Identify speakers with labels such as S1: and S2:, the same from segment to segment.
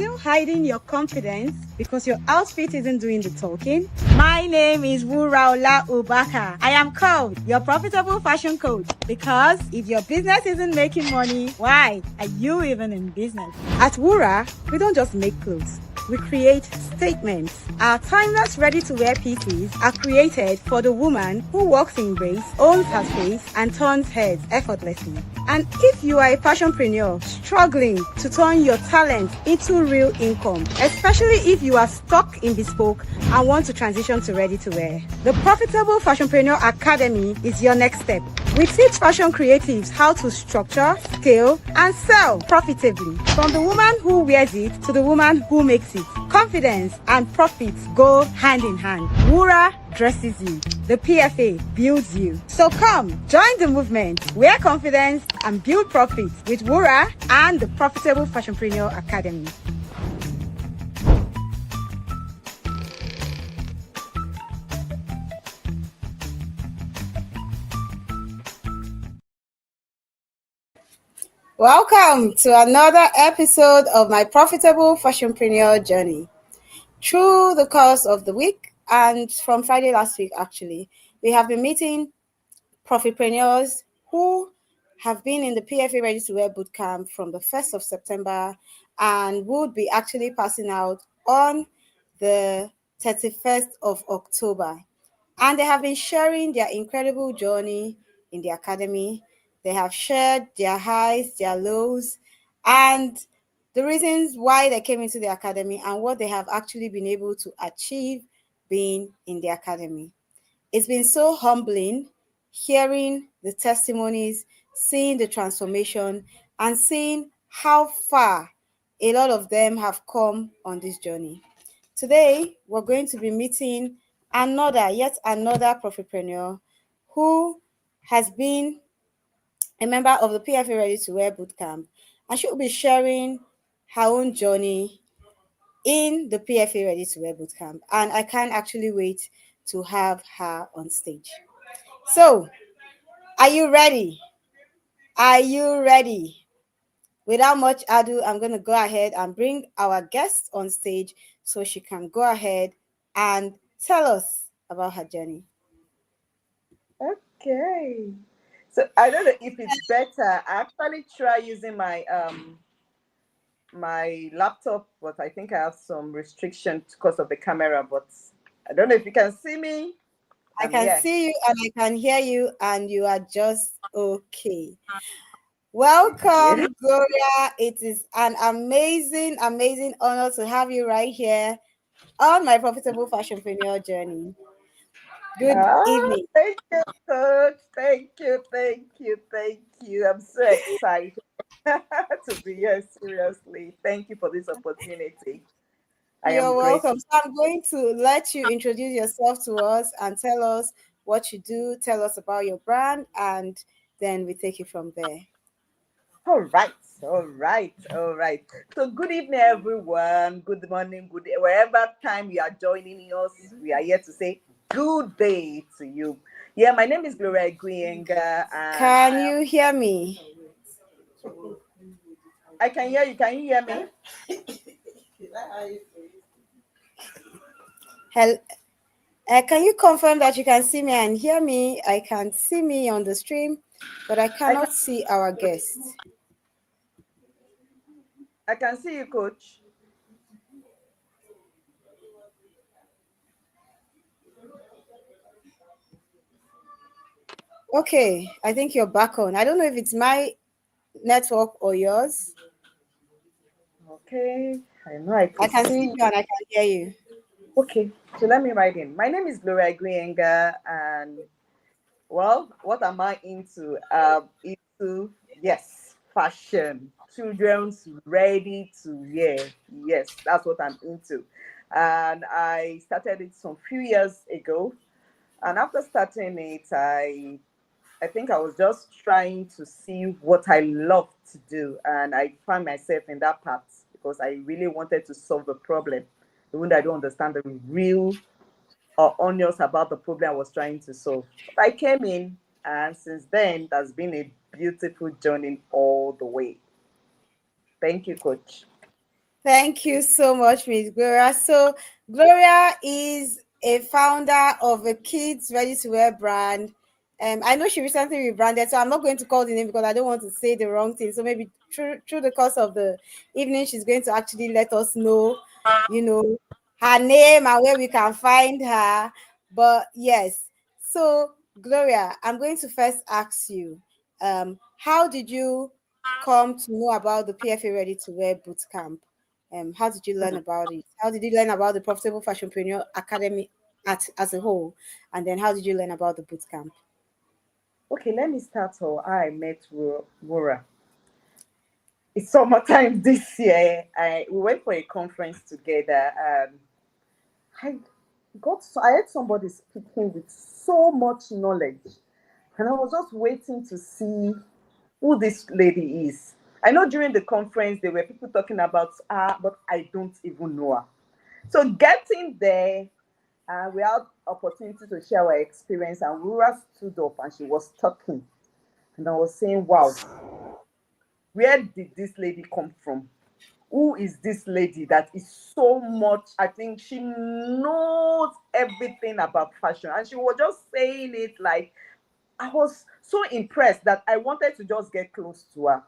S1: still hiding your confidence because your outfit isn't doing the talking? My name is Wuraola Ubaka. I am called your profitable fashion coach because if your business isn't making money, why are you even in business? At Wura, we don't just make clothes. We create statements. Our timeless ready-to-wear pieces are created for the woman who walks in grace, owns her space, and turns heads effortlessly. And if you are a fashionpreneur struggling to turn your talent into real income, especially if you are stuck in bespoke and want to transition to ready-to-wear, the Profitable Fashionpreneur Academy is your next step. We teach fashion creatives how to structure, scale, and sell profitably. From the woman who wears it to the woman who makes it. Confidence and profits go hand in hand. Wura dresses you. The PFA builds you. So come, join the movement. Wear confidence and build profits with Wura and the Profitable Fashionpreneur Academy. Welcome to another episode of my Profitable Fashionpreneur journey. Through the course of the week and from Friday last week, actually, we have been meeting profitpreneurs who have been in the PFA Ready-to-Wear Bootcamp from the 1st of September and would be actually passing out on the 31st of October. And they have been sharing their incredible journey in the academy. They have shared their highs, their lows, and the reasons why they came into the academy and what they have actually been able to achieve being in the academy. It's been so humbling hearing the testimonies, seeing the transformation, and seeing how far a lot of them have come on this journey. Today, we're going to be meeting yet another profitpreneur who has been a member of the PFA Ready-to-Wear Bootcamp, and she'll be sharing her own journey in the PFA Ready-to-Wear Bootcamp. And I can't actually wait to have her on stage. So, are you ready? Are you ready? Without much ado, I'm going to go ahead and bring our guest on stage so she can go ahead and tell us about her journey.
S2: Okay. So I don't know if it's better. I actually try using my laptop, but I think I have some restriction because of the camera. But I don't know if you can see me.
S1: I
S2: I'm
S1: can
S2: here.
S1: see you and I can hear you, and you are just okay. Welcome, Gloria. It is an amazing, amazing honor to have you right here on my Profitable Fashionpreneur journey. Good evening.
S2: Thank you, coach. Thank you, thank you, thank you. I'm so excited to be here. Seriously, thank you for this opportunity. I am
S1: You're
S2: grateful.
S1: welcome. So I'm going to let you introduce yourself to us and tell us what you do, tell us about your brand, and then we take it from there.
S2: All right, all right, all right. So, good evening, everyone. Good morning, good day. Wherever time you are joining us, we are here to say good day to you. Yeah, my name is Gloria Onokiloye, and
S1: Can you hear me?
S2: I can hear you. Can you hear me?
S1: Hel- can you confirm that you can see me and hear me? I can see me on the stream, but I
S2: I can.
S1: cannot see our guest.
S2: I can see you, Coach.
S1: Okay, I think you're back on. I don't know if it's my network or yours.
S2: Okay, I know I
S1: I
S2: could
S1: can see
S2: see.
S1: you and I can hear you.
S2: Okay, so let me write in. My name is Gloria Onokiloye, and well, what am I into? Into yes, fashion, children's ready to wear. Yes, that's what I'm into, and I started it some few years ago. And after starting it, I think I was just trying to see what I love to do, and I found myself in that path because I really wanted to solve the problem, even though I don't understand the real or honest about the problem I was trying to solve. But I came in, and since then, that's been a beautiful journey all the way. Thank you, Coach.
S1: Thank you so much, Miss Gloria. So, Gloria is a founder of a kids ready-to-wear brand. I know she recently rebranded, so I'm not going to call the name because I don't want to say the wrong thing. So maybe through the course of the evening, she's going to actually let us know, you know, her name and where we can find her. But yes, so Gloria, I'm going to first ask you, how did you come to know about the PFA Ready to Wear Bootcamp? How did you learn about it? How did you learn about the Profitable Fashionpreneur Academy as a whole? And then how did you learn about the bootcamp?
S2: Okay, let me start how I met Wura. It's summertime this year. We went for a conference together. I I had somebody speaking with so much knowledge, and I was just waiting to see who this lady is. I know during the conference there were people talking about her, but I don't even know her. So getting there, we had opportunity to share our experience, and Rura stood up and she was talking, and I was saying, "Wow, where did this lady come from? Who is this lady that is so much? I think she knows everything about fashion." And she was just saying it like, I was so impressed that I wanted to just get close to her.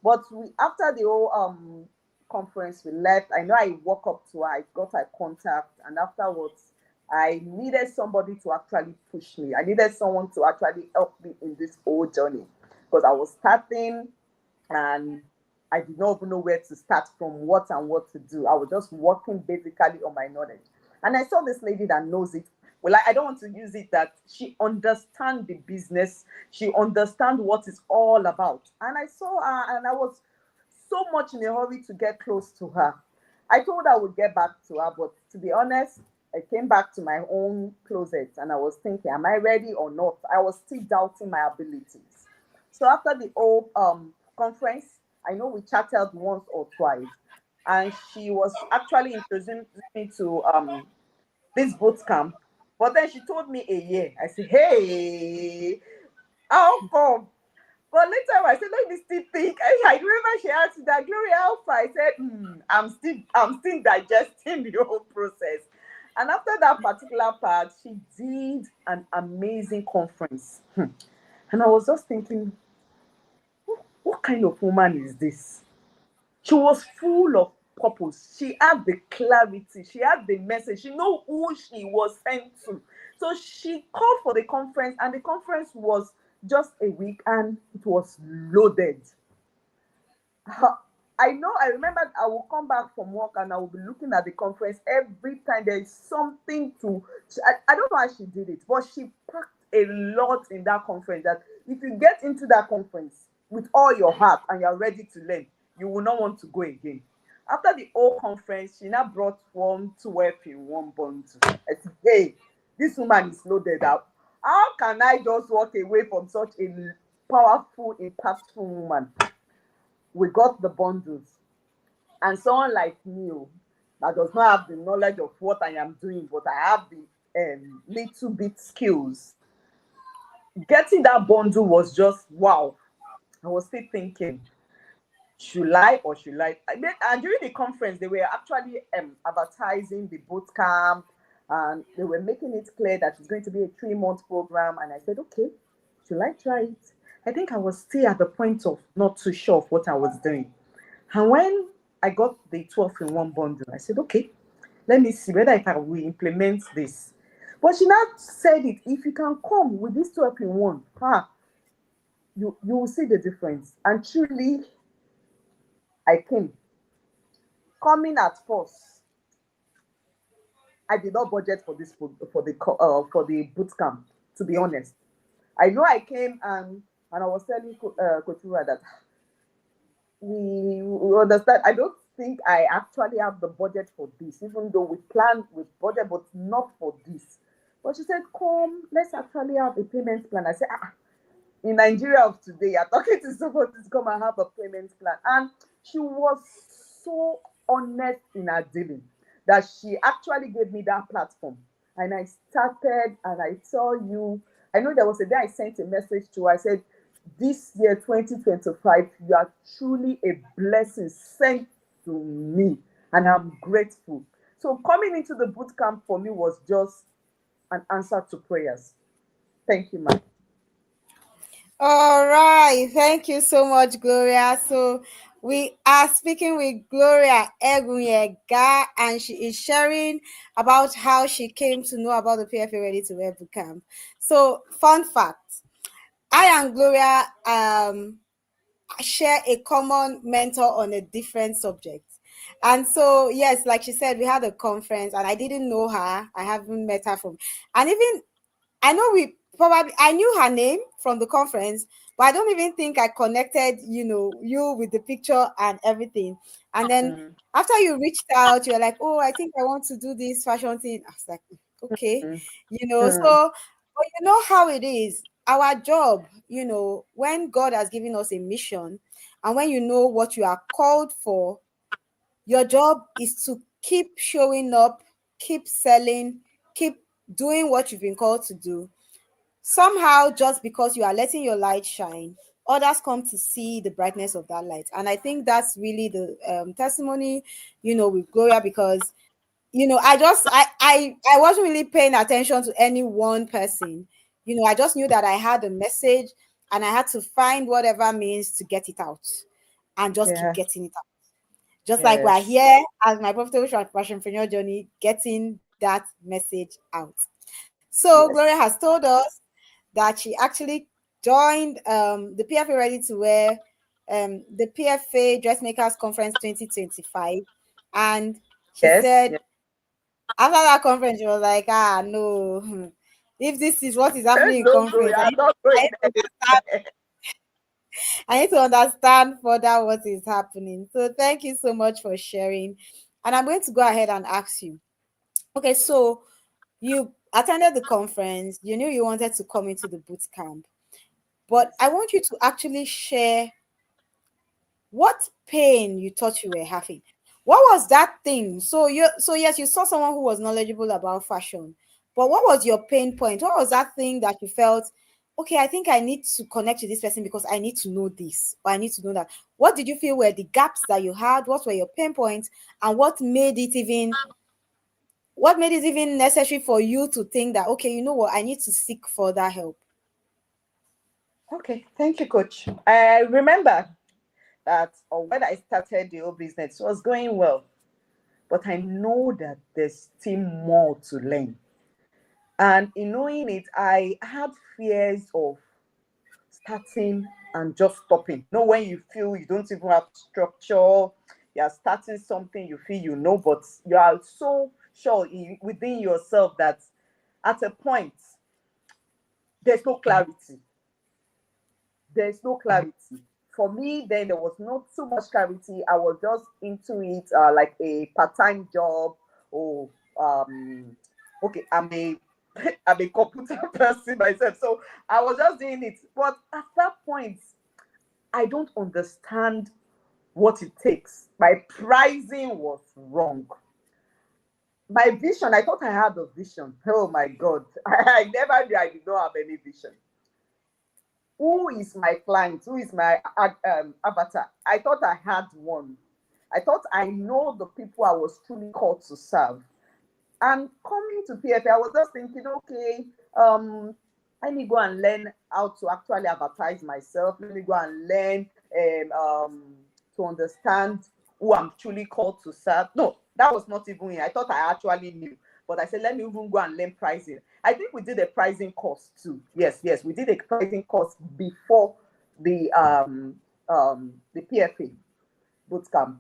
S2: But after the whole conference, we left. I know I walked up to her, I got her contact, and afterwards, I needed somebody to actually push me. I needed someone to actually help me in this whole journey because I was starting and I did not even know where to start from, what to do. I was just working basically on my knowledge. And I saw this lady that knows it. Well, I don't want to use it that she understands the business, she understands what it's all about. And I saw her and I was so much in a hurry to get close to her. I told her I would get back to her, but to be honest, I came back to my own closet and I was thinking, am I ready or not? I was still doubting my abilities. So after the whole conference, I know we chatted once or twice, and she was actually introducing me to this boot camp. But then she told me a year. I said, "Hey, how come?" But later I said, "Let me still think." I remember she asked that, "Gloria, how far?" I said, I'm still digesting the whole process." And after that particular part, she did an amazing conference. And I was just thinking, what kind of woman is this? She was full of purpose. She had the clarity. She had the message. She knew who she was sent to. So she called for the conference, and the conference was just a week, and it was loaded. I know, I remember I will come back from work and I will be looking at the conference every time there is something to. I don't know how she did it, but she packed a lot in that conference that if you get into that conference with all your heart and you're ready to learn, you will not want to go again. After the whole conference, she now brought 1 12 in one bundle. I said, hey, this woman is loaded up. How can I just walk away from such a powerful, impactful woman? We got the bundles. And someone like me that does not have the knowledge of what I am doing, but I have the little bit skills. Getting that bundle was just wow. I was still thinking, should I or should I? And during the conference, they were actually advertising the boot camp, and they were making it clear that it's going to be a 3 month program. And I said, okay, should I try it? I think I was still at the point of not too sure of what I was doing. And when I got the 12 in one bundle, I said, okay, let me see whether I can we implement this. But she now said it, if you can come with this 12 in one, you will see the difference. And truly, I came. Coming at first, I did not budget for this for the boot camp, to be honest. I know I came and I was telling Kotura that we understand. I don't think I actually have the budget for this, even though we planned with budget, but not for this. But she said, come, let's actually have a payment plan. I said, in Nigeria of today, you're talking to somebody to come and have a payment plan. And she was so honest in her dealing that she actually gave me that platform. And I started and I saw you. I know there was a day I sent a message to her. I said, this year 2025, you are truly a blessing sent to me. and I'm grateful. So coming into the boot camp for me was just an answer to prayers. Thank you, ma'am.
S1: All right. Thank you so much, Gloria. So we are speaking with Gloria Egunyega, and she is sharing about how she came to know about the PFA Ready-to-Wear Bootcamp. So, fun fact, I and Gloria share a common mentor on a different subject. And so, yes, like she said, we had a conference and I didn't know her. I haven't met her from, and even I know I knew her name from the conference, but I don't even think I connected, you with the picture and everything. And then
S2: Mm,
S1: after you reached out, you're like, oh, I think I want to do this fashion thing. I was like, okay,
S2: mm, mm.
S1: so, but you know how it is. Our job, when God has given us a mission and when you know what you are called for, your job is to keep showing up, keep selling, keep doing what you've been called to do. Somehow, just because you are letting your light shine, others come to see the brightness of that light. And I think that's really the testimony, with Gloria, because I wasn't really paying attention to any one person. I just knew that I had a message and I had to find whatever means to get it out and just keep
S2: Yeah.
S1: getting it out. Just like we're
S2: Yes.
S1: here as my profitable fashionpreneur journey, getting that message out. So Gloria
S2: Yes.
S1: has told us that she actually joined the PFA Ready to Wear, the PFA Dressmakers Conference 2025. And she
S2: Yes.
S1: said
S2: Yes.
S1: after that conference, she was like, no, if this is what is happening in
S2: Don't go.
S1: conference,
S2: I'm not
S1: I
S2: going
S1: need to understand,
S2: there.
S1: I need to understand further what is happening. So thank you so much for sharing. And I'm going to go ahead and ask you. Okay, so you attended the conference, you knew you wanted to come into the boot camp, but I
S2: Yes.
S1: want you to actually share what pain you thought you were having. What was that thing? So yes, you saw someone who was knowledgeable about fashion, but what was your pain point? What was that thing that you felt, okay, I think I need to connect to this person because I need to know this or I need to know that? What did you feel were the gaps that you had? What were your pain points? And what made it even necessary for you to think that, okay, you know what, I need to seek further help?
S2: Okay. Thank you, coach. I remember that when I started the whole business, it was going well, but I know that there's still more to learn. And in knowing it, I had fears of starting and just stopping. You know, when you feel you don't even have structure, you're starting something you feel but you are so sure within yourself that at a point, there's no clarity. There's no clarity. For me, then there was not too much clarity. I was just into it like a part-time job. Or okay, I'm a I'm a computer person myself, so I was just doing it. But at that point, I don't understand what it takes. My pricing was wrong. My vision, I thought I had a vision. Oh my God. I never knew I did not have any vision. Who is my client? Who is my avatar? I thought I had one. I thought I know the people I was truly called to serve. And coming to PFA, I was just thinking, okay, let me go and learn how to actually advertise myself. Let me go and learn to understand who I'm truly called to serve. No, that was not even it. I thought I actually knew. But I said, let me even go and learn pricing. I think we did a pricing course too. Yes, yes, we did a pricing course before the PFA bootcamp.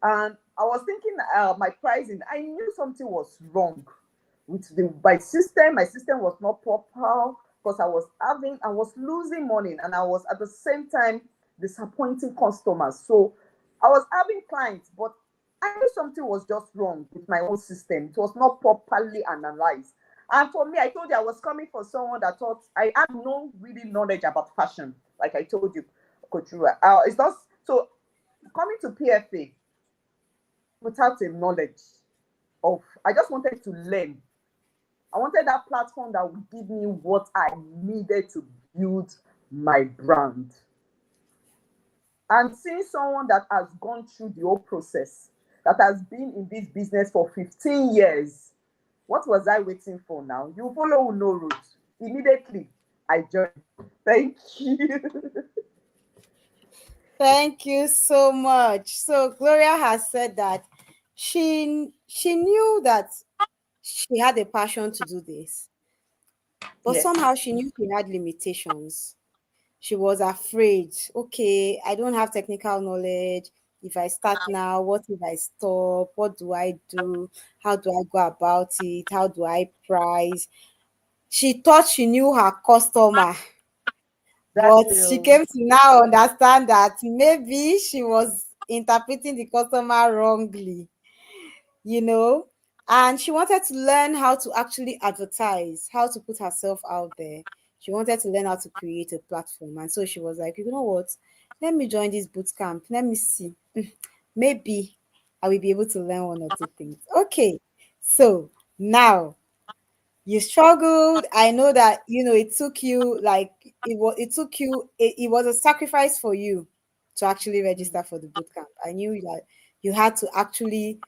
S2: And I was thinking my pricing, I knew something was wrong with my system. My system was not proper because I was losing money and I was at the same time disappointing customers. So I was having clients, but I knew something was just wrong with my own system. It was not properly analyzed. And for me, I told you I was coming for someone that thought I had no really knowledge about fashion, like I told you, Coach Rua. It's not so coming to PFA without a knowledge of, I just wanted to learn. I wanted that platform that would give me what I needed to build my brand. And seeing someone that has gone through the whole process, that has been in this business for 15 years. What was I waiting for now? You follow no route. Immediately, I joined. Thank you.
S1: Thank you so much. So Gloria has said that she knew that she had a passion to do this, but
S2: Yes,
S1: somehow she knew she had limitations. She was afraid. Okay, I don't have technical knowledge. If I start now, what if I stop? What do I do? How do I go about it? How do I price? She thought she knew her customer,
S2: that's
S1: but she
S2: true.
S1: came to now understand that maybe she was interpreting the customer wrongly, you know. And she wanted to learn how to actually advertise, how to put herself out there. She wanted to learn how to create a platform. And so she was like, you know what? Let me join this boot camp. Let me see. Maybe I will be able to learn one or two things. Okay. So now you struggled. I know that it took you like it was a sacrifice for you to actually register for the bootcamp. I knew that you had to actually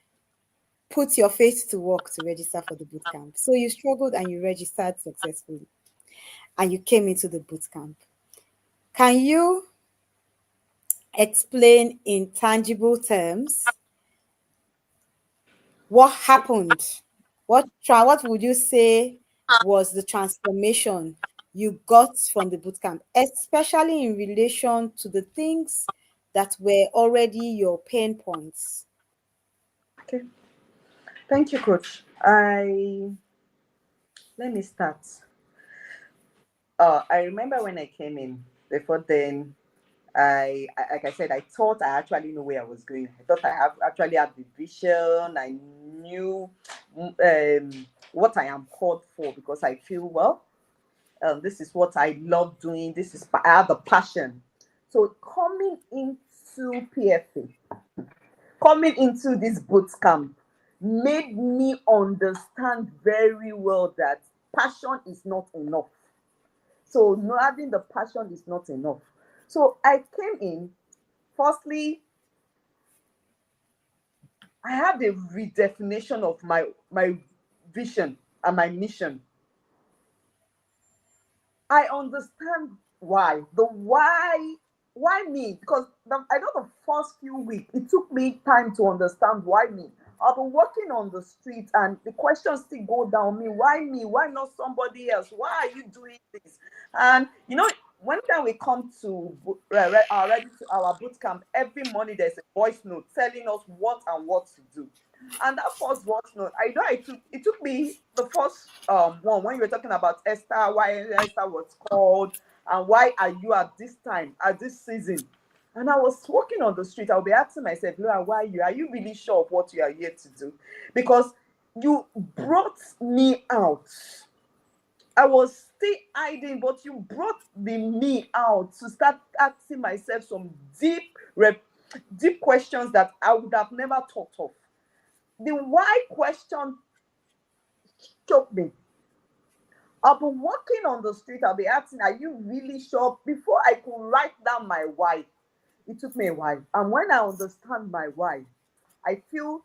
S1: put your faith to work to register for the bootcamp. So you struggled and you registered successfully and you came into the bootcamp. Can you explain in tangible terms what happened? What would you say was the transformation you got from the bootcamp, especially in relation to the things that were already your pain points?
S2: Okay. Thank you, coach. Let me start. I remember when I came in. Before then, like I said, I thought I actually knew where I was going. I thought I have actually had the vision. I knew what I am called for because I feel well. This is what I love doing. I have the passion. So coming into PFA, coming into this boot camp made me understand very well that passion is not enough. So no, having the passion is not enough. So I came in. Firstly, I had a redefinition of my vision and my mission. I understand why. Why me? Because I know the first few weeks, it took me time to understand why me. I've been walking on the street and the questions still go down me. Why me? Why not somebody else? Why are you doing this? And when time we come to ready to our boot camp, every morning there's a voice note telling us what and what to do. And that first voice note, I know it took me the first one when you were talking about Esther, why Esther was called, and why are you at this time, at this season. And I was walking on the street, I'll be asking myself, Laura, why are you really sure of what you are here to do? Because you brought me out. I was still hiding, but you brought the me out to start asking myself some deep questions that I would have never thought of. The why question choked me. I'll be walking on the street, I'll be asking, are you really sure? Before I could write down my why, it took me a while. And when I understand my why, I feel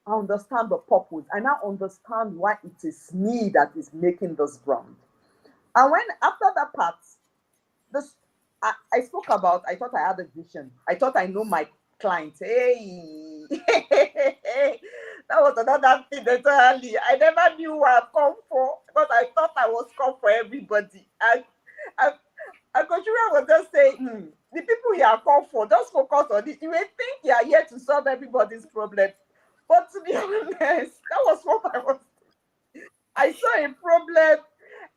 S2: I understand the purpose. I now understand why it is me that is making this brand. And when after that part, this I spoke about, I thought I had a vision. I thought I know my client. Hey, that was another thing entirely. I never knew who I've come for, but I thought I was come for everybody. And Kochura was just saying, the people you are come for, just focus on it. You may think you are here to solve everybody's problem. But to be honest, that was what I saw a problem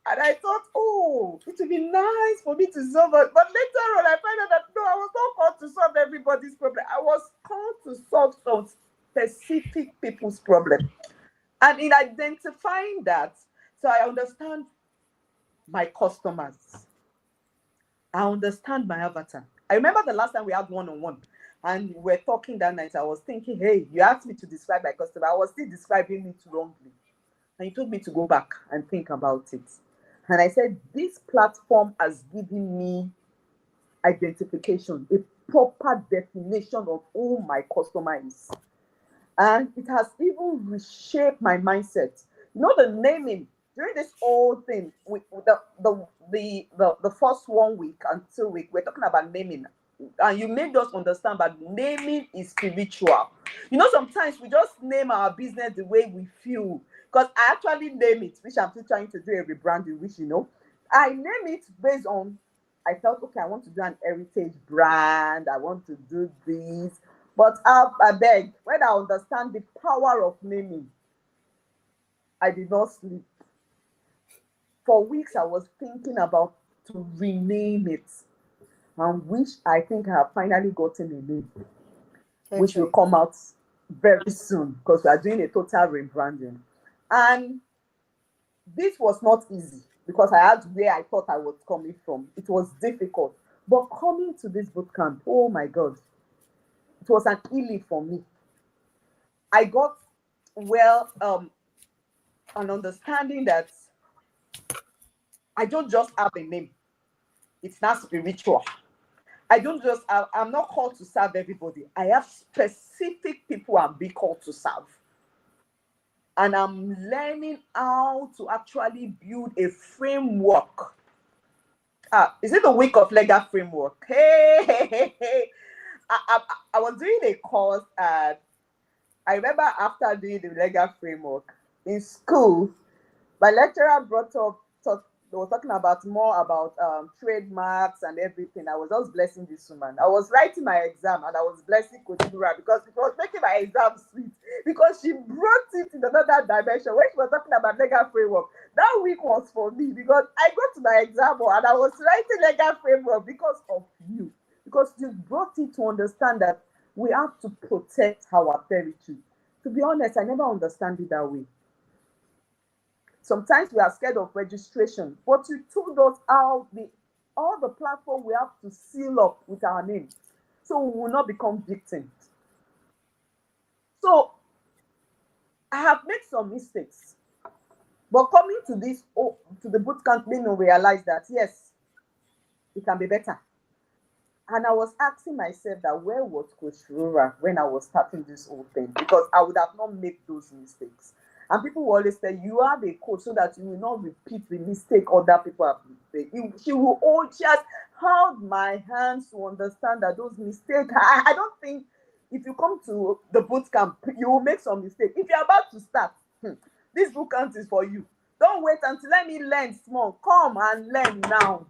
S2: and I thought, oh, it would be nice for me to solve it. But later on, I find out that no, I was not called to solve everybody's problem. I was called to solve some specific people's problem. And in identifying that, so I understand my customers. I understand my avatar. I remember the last time we had one-on-one and we were talking that night. I was thinking, hey, you asked me to describe my customer. I was still describing it wrongly. And he told me to go back and think about it. And I said, this platform has given me identification, a proper definition of who my customer is. And it has even reshaped my mindset. You know, the naming during this whole thing, the first 1 week and 2 week, we're talking about naming. And you made us understand that naming is spiritual. You know, sometimes we just name our business the way we feel. Because I actually name it, which I'm still trying to do a rebranding, which, you know, I name it based on, I felt, okay, I want to do an heritage brand. I want to do this. But I beg, when I understand the power of naming, I did not sleep. For weeks, I was thinking about to rename it, and which I think I have finally gotten a name, which will
S1: Perfect.
S2: come out very soon because we are doing a total rebranding. And this was not easy because I had where I thought I was coming from. It was difficult. But coming to this bootcamp, oh my God, it was an healing for me. I got, well, an understanding that I don't just have a name. It's not spiritual. I don't just, I'm not called to serve everybody. I have specific people I'm being called to serve. And I'm learning how to actually build a framework. Is it the week of legal framework? Hey. I was doing a course, and I remember after doing the legal framework in school, my lecturer brought up, they were talking about more about trademarks and everything. I was just blessing this woman. I was writing my exam and I was blessing Coach Dura because it was making my exam sweet, because she brought it in another dimension. When she was talking about legal framework, that week was for me because I got to my exam hall and I was writing legal framework because of you. Because you brought it to understand that we have to protect our territory. To be honest, I never understand it that way. Sometimes we are scared of registration, but you told us how all the platform we have to seal up with our name, so we will not become victims. So I have made some mistakes, but coming to this, to the bootcamp, made me realize that yes, it can be better. And I was asking myself that where was Coach Rora when I was starting this whole thing? Because I would have not made those mistakes. And people will always say, you have a coach so that you will not repeat the mistake other people have made. She has held my hands to understand that those mistakes, I don't think if you come to the boot camp, you will make some mistake. If you're about to start, this boot camp is for you. Don't wait until let me learn small. Come and learn now.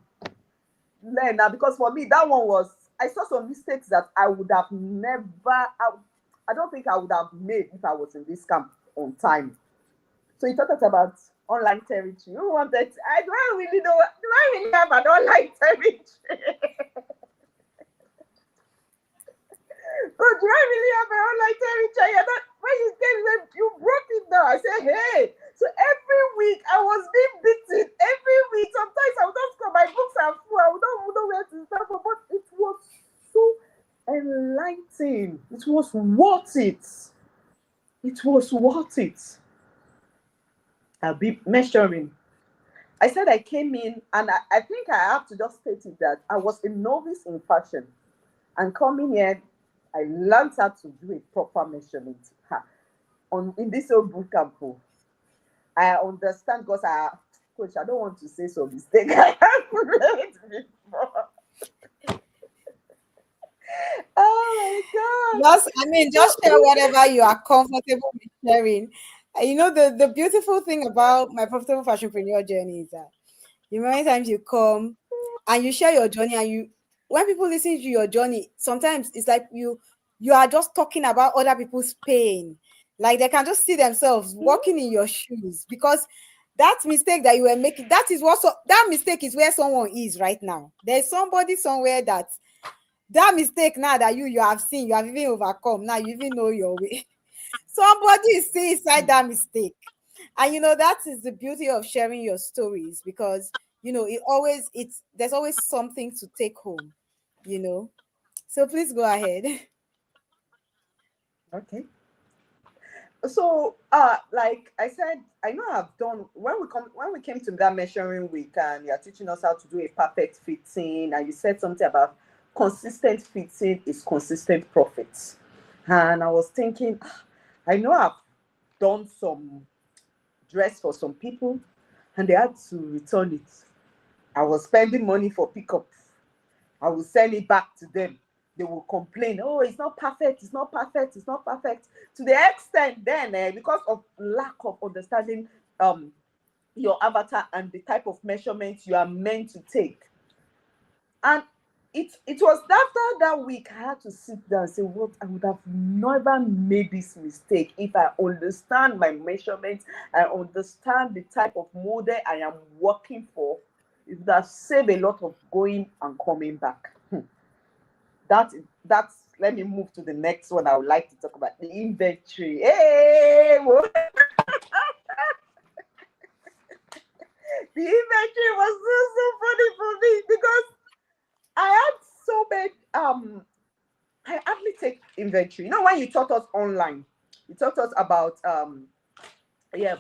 S2: Learn now, because for me that one was, I saw some mistakes that I would have never, I don't think I would have made if I was in this camp on time. So you talked about online territory. You wanted, I don't really know, do I really have an online territory? Oh, do I really have an online territory? When you said you broke it down, I said, hey. So every week I was being beaten. Every week, sometimes I would just come, my books are full. I would not know where to start from. But it was so enlightening. It was worth it. It was worth it. I'll be measuring. I said I came in, and I think I have to just state it that I was a novice in fashion. And coming here, I learned how to do a proper measurement. In this old boot camp, I understand because coach, I don't want to say some mistake I have made before. Oh my God.
S1: Just share whatever you are comfortable with sharing. You know, the beautiful thing about my profitable fashionpreneur journey is that the many times you come and you share your journey, and when people listen to your journey, sometimes it's like you are just talking about other people's pain. Like they can just see themselves walking in your shoes, because that mistake that you were making, that mistake is where someone is right now. There's somebody somewhere that mistake now that you have seen, you have even overcome. Now you even know your way. Somebody is still inside that mistake. And that is the beauty of sharing your stories, because there's always something to take home, you know. So please go ahead.
S2: Okay. So, like I said, I know I've done when we came to that measuring week, and you're teaching us how to do a perfect fitting, and you said something about consistent fitting is consistent profits. And I was thinking, I know I've done some dress for some people and they had to return it. I was spending money for pickup. I will send it back to them. They will complain, oh, it's not perfect, it's not perfect, it's not perfect. To the extent then, because of lack of understanding your avatar and the type of measurements you are meant to take. And it was after that week I had to sit down and say, what, I would have never made this mistake if I understand my measurements, I understand the type of model I am working for. It would have saved a lot of going and coming back. That's Let me move to the next one. I would like to talk about the inventory. Hey, the inventory was so funny for me because I had so many I hardly take inventory. You know, when you taught us online, you taught us about yeah,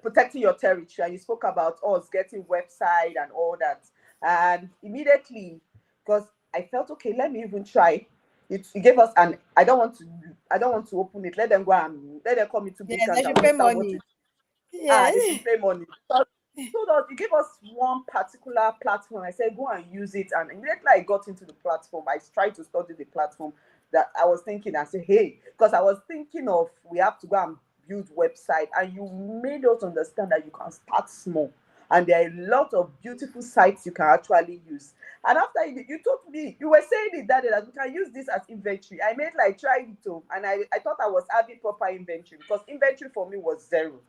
S2: protecting your territory, and you spoke about us getting website and all that. And immediately, because I felt okay, let me even try. It gave us an I don't want to open it. Let them go and let them come into
S1: Yeah,
S2: bootcamp
S1: they
S2: and
S1: should pay
S2: understand what
S1: money.
S2: it.
S1: Yeah.
S2: They should pay money. So that you give us one particular platform. I said, go and use it. And immediately I got into the platform, I tried to study the platform that I was thinking. I said, hey, because I was thinking of we have to go and build website. And you made us understand that you can start small. And there are a lot of beautiful sites you can actually use. And after you told me, you were saying it that day that we can use this as inventory. I made like try it too. And I thought I was having proper inventory because inventory for me was zero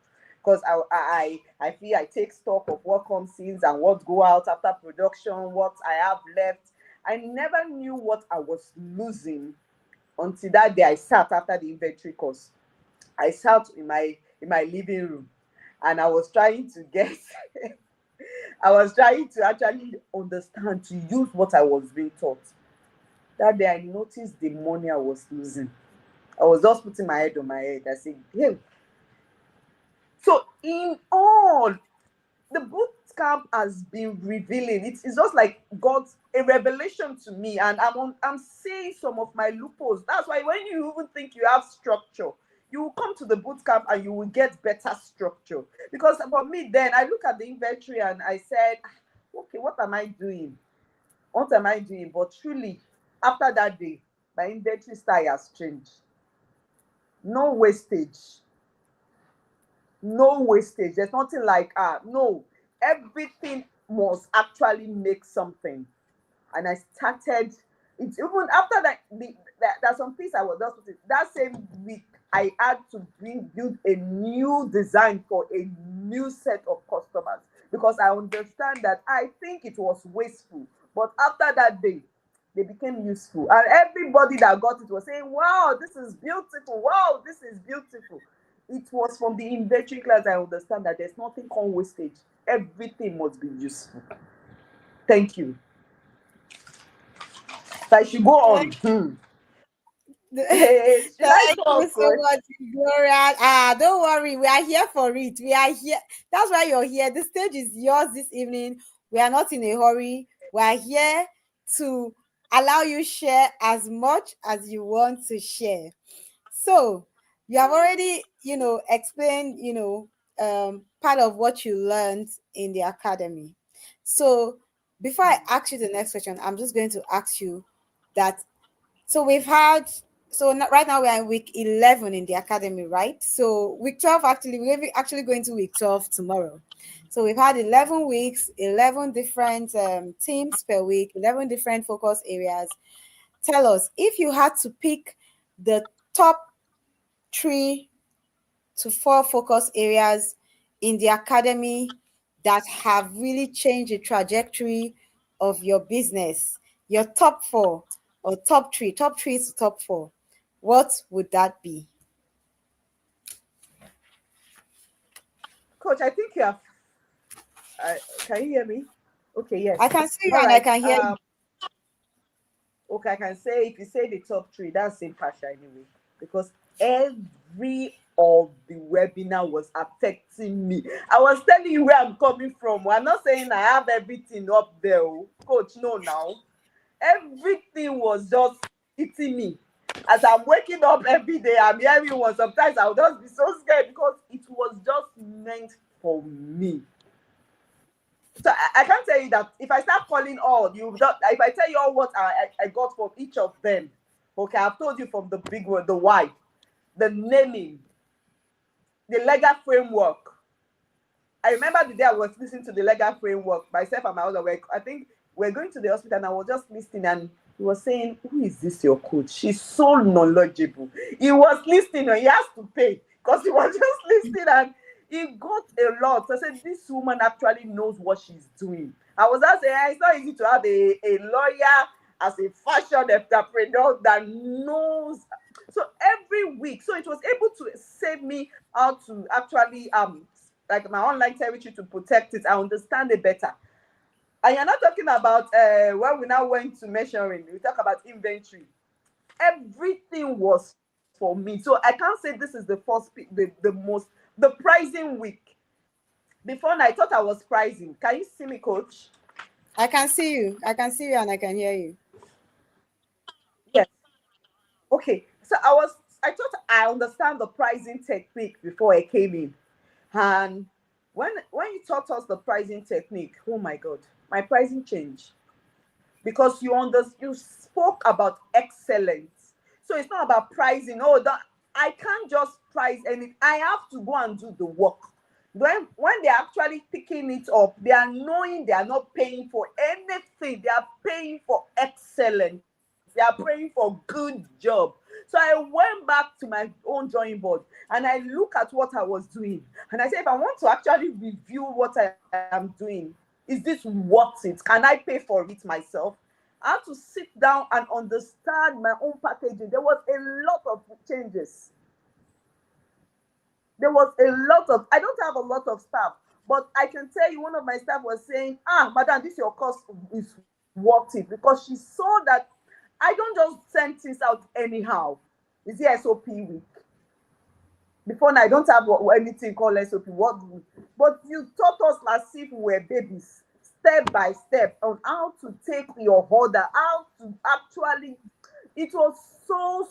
S2: because I feel I take stock of what comes in and what go out after production, what I have left. I never knew what I was losing until that day I sat after the inventory course. I sat in my living room and I was trying to get I was trying to actually understand to use what I was being taught. That day I noticed the money I was losing. I was just putting my head on my head. I said, hey. So in all, the boot camp has been revealing. It's just like God's a revelation to me, and I'm seeing some of my loopholes. That's why when you even think you have structure, you will come to the boot camp and you will get better structure. Because for me, then I look at the inventory and I said, okay, what am I doing? What am I doing? But truly, after that day, my inventory style has changed. No wastage. No wastage. There's nothing like no. Everything must actually make something. And I started it even after that. There's some piece I was just putting that same week. I had to build a new design for a new set of customers because I understand that I think it was wasteful, but after that day, they became useful, and everybody that got it was saying, "Wow, this is beautiful! Wow, this is beautiful." It was from the inventory class I understand that there's nothing called wastage. Everything must be useful. Thank you. So I should go on. Should I
S1: Thank you
S2: talk,
S1: so
S2: coach?
S1: much, Gloria. Don't worry, we are here for it. We are here. That's why you're here. The stage is yours this evening. We are not in a hurry. We are here to allow you share as much as you want to share. So you have already, explained, part of what you learned in the academy. So before I ask you the next question, I'm just going to ask you that so we've had right now we are in week 11 in the academy, right? So week 12 actually we're actually going to week 12 tomorrow. So we've had 11 weeks, 11 different teams per week, 11 different focus areas. Tell us if you had to pick the top 3 to 4 focus areas in the academy that have really changed the trajectory of your business, your top 4 or top 3 to top 4, what would that be?
S2: Coach, I think you have. Can you hear me? Okay, yes.
S1: I can see you
S2: All
S1: and I
S2: right.
S1: can hear you.
S2: Okay, I can say if you say the top three, that's same Pasha anyway, because every of the webinar was affecting me. I was telling you where I'm coming from. I'm not saying I have everything up there, coach. No, now everything was just hitting me. As I'm waking up every day, I'm hearing one. Sometimes I'll just be so scared because it was just meant for me. So I can't tell you that if I start calling all, you don't, if I tell you all what I got from each of them, okay, I've told you from the big one, the why, the naming, the legal framework. I remember the day I was listening to the legal framework, myself and my husband were, I think we're going to the hospital and I was just listening and he was saying, who is this your coach? She's so knowledgeable. He was listening and he has to pay because he was just listening and he got a lot. So I said, this woman actually knows what she's doing. I was just saying, it's not easy to have a lawyer as a fashion entrepreneur that knows. So every week, so it was able to save me how to actually like my online territory to protect it. I understand it better. And you're not talking about when we now went to measuring, we talk about inventory. Everything was for me. So I can't say this is the first, the most, the pricing week. Before I thought I was pricing. Can you see me, coach?
S1: I can see you. I can see you and I can hear you.
S2: Yes. Okay. So I thought I understand the pricing technique before I came in. And when you taught us the pricing technique, oh my God, my pricing changed because you spoke about excellence. So it's not about pricing. Oh, that I can't just price anything. I have to go and do the work. When they're actually picking it up, they are knowing they are not paying for anything. They are paying for excellence. They are praying for good job. So I went back to my own drawing board and I look at what I was doing. And I said, if I want to actually review what I am doing, is this worth it? Can I pay for it myself? I had to sit down and understand my own packaging. There was a lot of changes. There was a lot of, I don't have a lot of staff, but I can tell you one of my staff was saying, madam, this your cost is worth it, because she saw that I don't just send things out anyhow. Is it SOP week? Before now, I don't have anything called SOP. What? But you taught us as if we were babies, step by step, on how to take your order, how to actually. It was so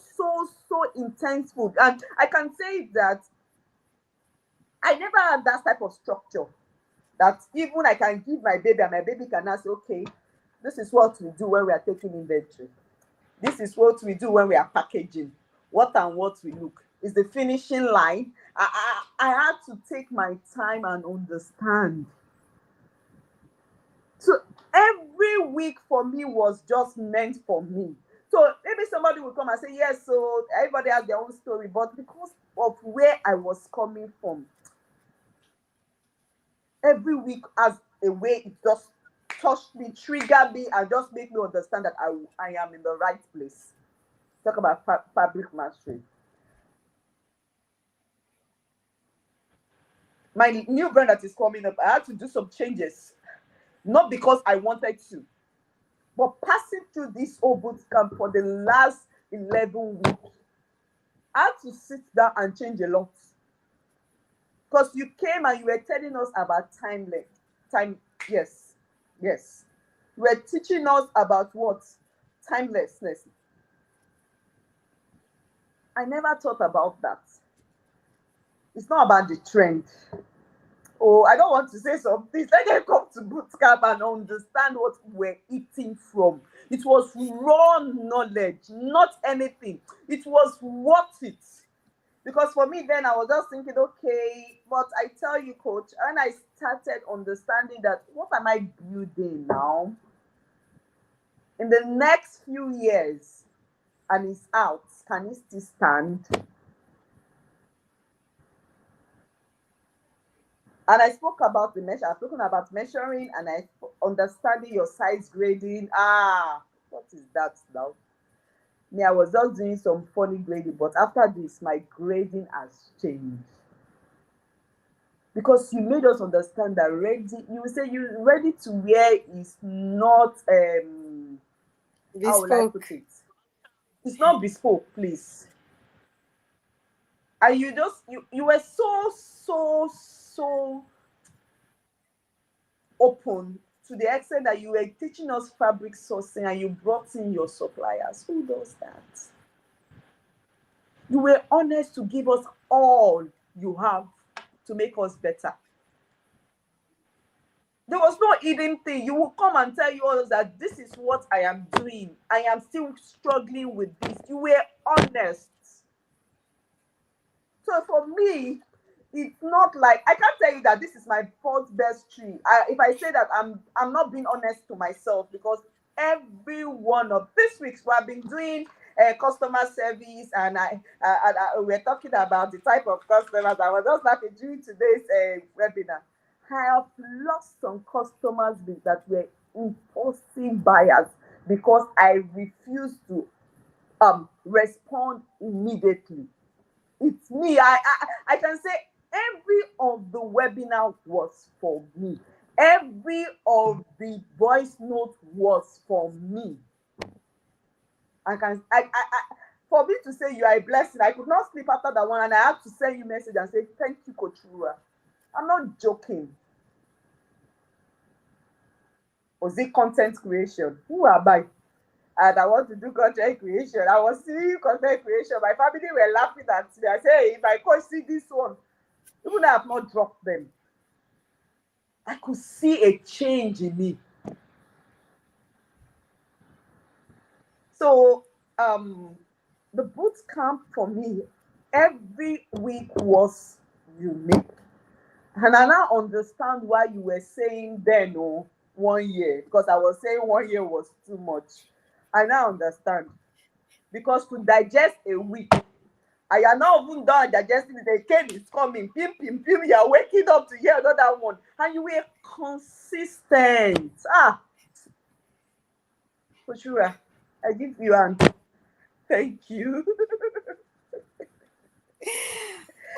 S2: intenseful, and I can say that I never had that type of structure. That even I can give my baby, and my baby can ask, okay, this is what we do when we are taking inventory. This is what we do when we are packaging. What and what we look is the finishing line. I had to take my time and understand. So every week for me was just meant for me. So maybe somebody will come and say, yes, so everybody has their own story, but because of where I was coming from, every week as a way it just touched me, triggered me, and just made me understand that I am in the right place. Talk about fabric mastery. My new brand that is coming up, I had to do some changes, not because I wanted to, but passing through this whole boot camp for the last 11 weeks, I had to sit down and change a lot. Because you came and you were telling us about timeless. Time, yes, yes. You were teaching us about what? Timelessness. I never thought about that. It's not about the trend. Oh, I don't want to say something. Let them come to bootcamp and understand what we're eating from. It was raw knowledge, not anything. It was worth it. Because for me, then I was just thinking, okay, but I tell you, coach, when I started understanding that, what am I building now? In the next few years, and it's out, can it still stand? And I spoke about the measure. I've spoken about measuring and understanding your size grading. What is that now? Me, I was just doing some funny grading, but after this, my grading has changed. Because you made us understand that you will say you ready to wear is not how will I
S1: Bespoke.
S2: put it? It's not bespoke, please. And you were so open to the extent that you were teaching us fabric sourcing and you brought in your suppliers. Who does that? You were honest to give us all you have to make us better. There was no hidden thing. You will come and tell you all that this is what I am doing. I am still struggling with this. You were honest. So for me, it's not like I can't tell you that this is my fourth best tree. If I say that, I'm not being honest to myself, because every one of this week's we have been doing customer service, and we're talking about the type of customers. I was just happy during today's webinar. I have lost some customers that were impulsive buyers because I refused to respond immediately. It's me. I can say every of the webinar was for me. Every of the voice note was for me. For me to say you are a blessing, I could not sleep after that one, and I had to send you a message and say thank you, Coach Rua. I'm not joking. Was it content creation? Who am I? And I want to do content creation. I was seeing content creation. My family were laughing at me. I said, hey, if I could see this one, even though I have not dropped them, I could see a change in me. So the boot camp for me every week was unique. And I now understand why you were saying then, oh, 1 year, because I was saying 1 year was too much. I now understand. Because to digest a week, I am not even done digesting it. The cane is coming, pim, pim, pim. You are waking up to hear another one. And you were consistent. For sure. I give you and thank you.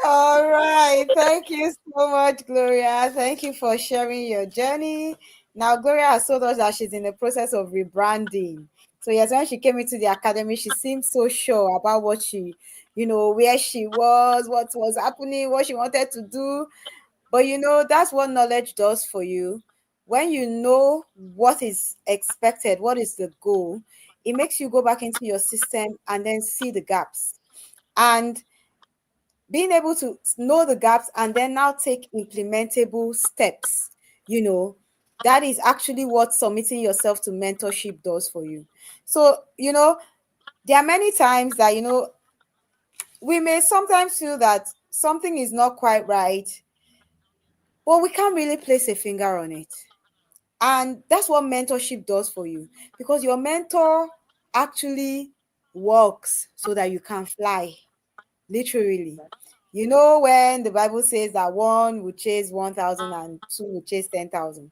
S1: All right. Thank you so much, Gloria. Thank you for sharing your journey. Now, Gloria has told us that she's in the process of rebranding. So, yes, when she came into the academy, she seemed so sure about what she, where she was, what was happening, what she wanted to do. But, that's what knowledge does for you. When you know what is expected, what is the goal, it makes you go back into your system and then see the gaps. And being able to know the gaps and then now take implementable steps, that is actually what submitting yourself to mentorship does for you. So, there are many times that, we may sometimes feel that something is not quite right, but we can't really place a finger on it. And that's what mentorship does for you, because your mentor actually works so that you can fly. Literally. When the Bible says that one will chase 1,000 and two will chase 10,000.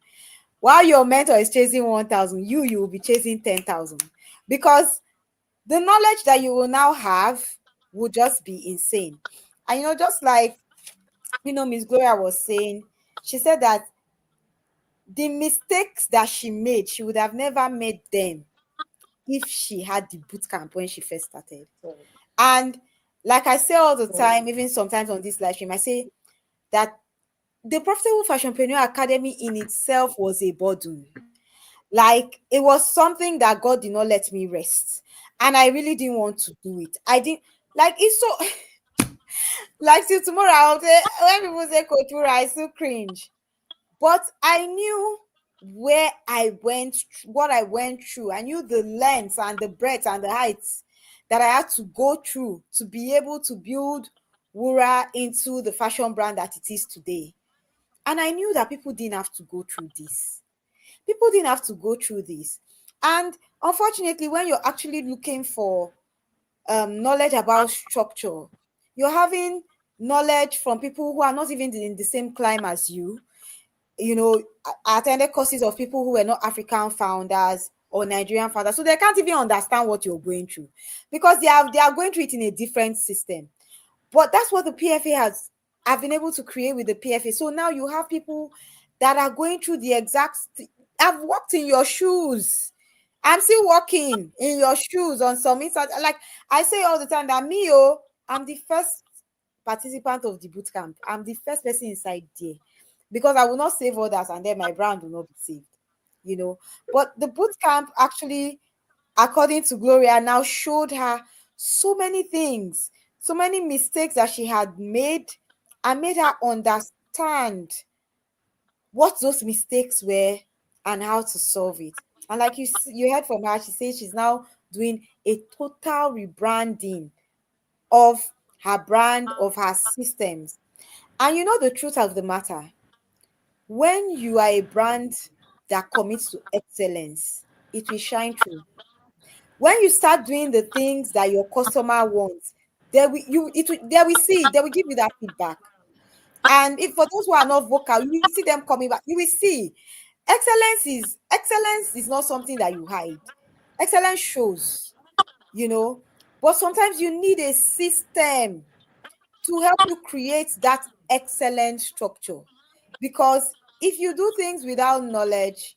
S1: While your mentor is chasing 1,000, you will be chasing 10,000. Because the knowledge that you will now have will just be insane. And just like Miss Gloria was saying, she said that the mistakes that she made, she would have never made them if she had the boot camp when she first started. And like I say all the time, even sometimes on this live stream, I say that the Profitable Fashionpreneur Academy in itself was a burden. Like, it was something that God did not let me rest. And I really didn't want to do it. I didn't, like, it's so, like, till tomorrow, I'll say, when people say Kotura, I still cringe. But I knew where I went, what I went through. I knew the lengths and the breadth and the heights that I had to go through to be able to build Wura into the fashion brand that it is today. And I knew that people didn't have to go through this. People didn't have to go through this. And unfortunately, when you're actually looking for knowledge about structure, you're having knowledge from people who are not even in the same climb as you. I attended courses of people who were not African founders or Nigerian founders, so they can't even understand what you're going through, because they are going through it in a different system. But that's what the PFA has I've been able to create with the PFA. So now you have people that are going through the I've walked in your shoes. I'm still walking in your shoes on some inside. Like I say all the time that I'm the first participant of the boot camp. I'm the first person inside there, because I will not save others and then my brand will not be saved. But the boot camp actually, according to Gloria, now showed her so many things so many mistakes that she had made, and made her understand what those mistakes were and how to solve it. And like you heard from her, she says she's now doing a total rebranding of her brand, of her systems. And you know the truth of the matter, when you are a brand that commits to excellence, it will shine through. When you start doing the things that your customer wants, they will see, they will give you that feedback. And if for those who are not vocal, you will see them coming back. You will see excellence is not something that you hide. Excellence shows, you know, but sometimes you need a system to help you create that excellent structure. Because if you do things without knowledge,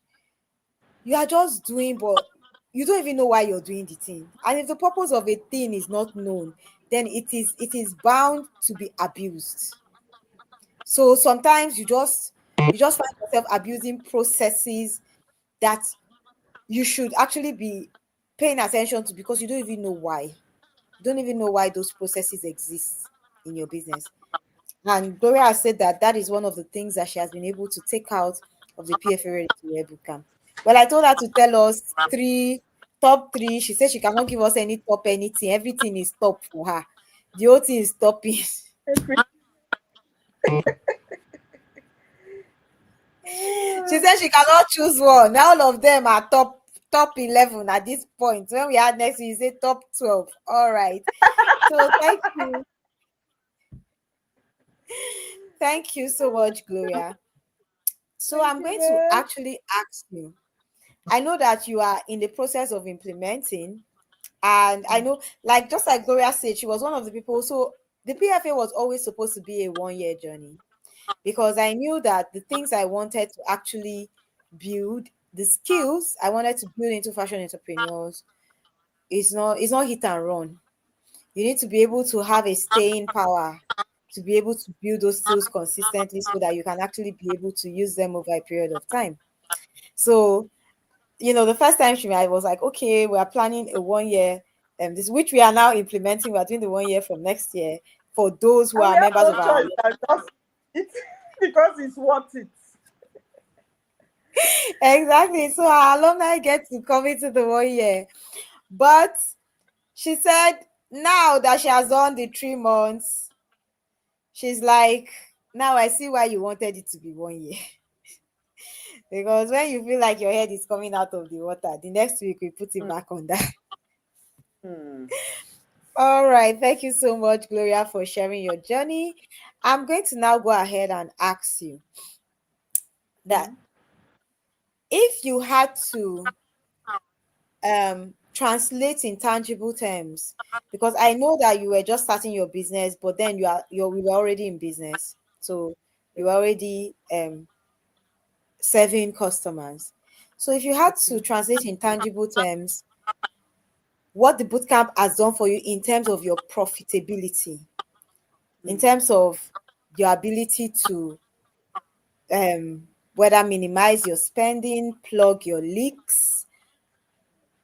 S1: you are just doing, but you don't even know why you're doing the thing. And if the purpose of a thing is not known, then it is bound to be abused. So sometimes you just find yourself abusing processes that you should actually be paying attention to, because you don't even know why. You don't even know why those processes exist in your business. And Gloria has said that that is one of the things that she has been able to take out of the PFA Ready-to-Wear Bootcamp. Well, I told her to tell us top three. She said she cannot give us any top anything. Everything is top for her. The whole thing is topping. She said she cannot choose one. All of them are top 11 at this point. When we had next week, you say top 12. All right. So thank you. Thank you so much, Gloria. So
S2: Thank
S1: I'm
S2: you,
S1: going to
S2: man.
S1: actually ask you. I know that you are in the process of implementing, and I know, like just like Gloria said, she was one of the people. So the PFA was always supposed to be a 1 year journey, because I knew that the things I wanted to actually build, the skills I wanted to build into fashion entrepreneurs, is not hit and run. You need to be able to have a staying power to be able to build those skills consistently, so that you can actually be able to use them over a period of time. So, the first time I was like, okay, we are planning a 1 year, this which we are now implementing. We are doing the 1 year from next year for those who
S2: And we
S1: are
S2: have
S1: members
S2: no
S1: of our.
S2: choice than just it because it's worth it.
S1: Exactly. So our alumni get to come into the 1 year. But she said now that she has done the 3 months, she's like, now I see why you wanted it to be 1 year. Because when you feel like your head is coming out of the water, the next week we put it
S2: Hmm.
S1: back on that.
S2: Hmm.
S1: All right. Thank you so much, Gloria, for sharing your journey. I'm going to now go ahead and ask you that
S2: Hmm.
S1: if you had to translate in tangible terms, because I know that you were just starting your business, but then we were already in business, so you were already serving customers. So if you had to translate in tangible terms what the bootcamp has done for you in terms of your profitability, in
S2: Hmm.
S1: terms of your ability to whether minimize your spending, plug your leaks,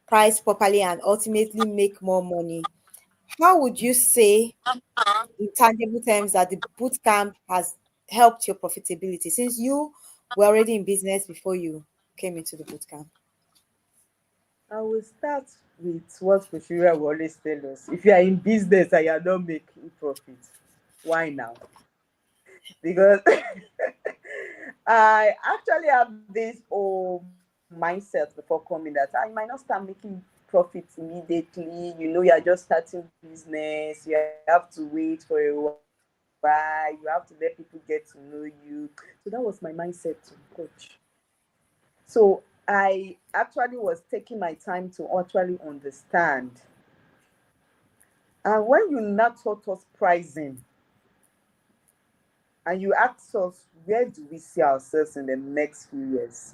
S1: price properly, and ultimately make more money, how would you say in tangible terms that the boot camp has helped your profitability, since you were already in business before you came into the boot camp?
S2: I will start with what Koshira will always tell us. If you are in business and you are not making profit, why now? Because I actually have this mindset before coming that I might not start making profits immediately. You are just starting business. You have to wait for a while. You have to let people get to know you. So that was my mindset to coach. So I actually was taking my time to actually understand. And when you not taught us pricing, and you ask us where do we see ourselves in the next few years,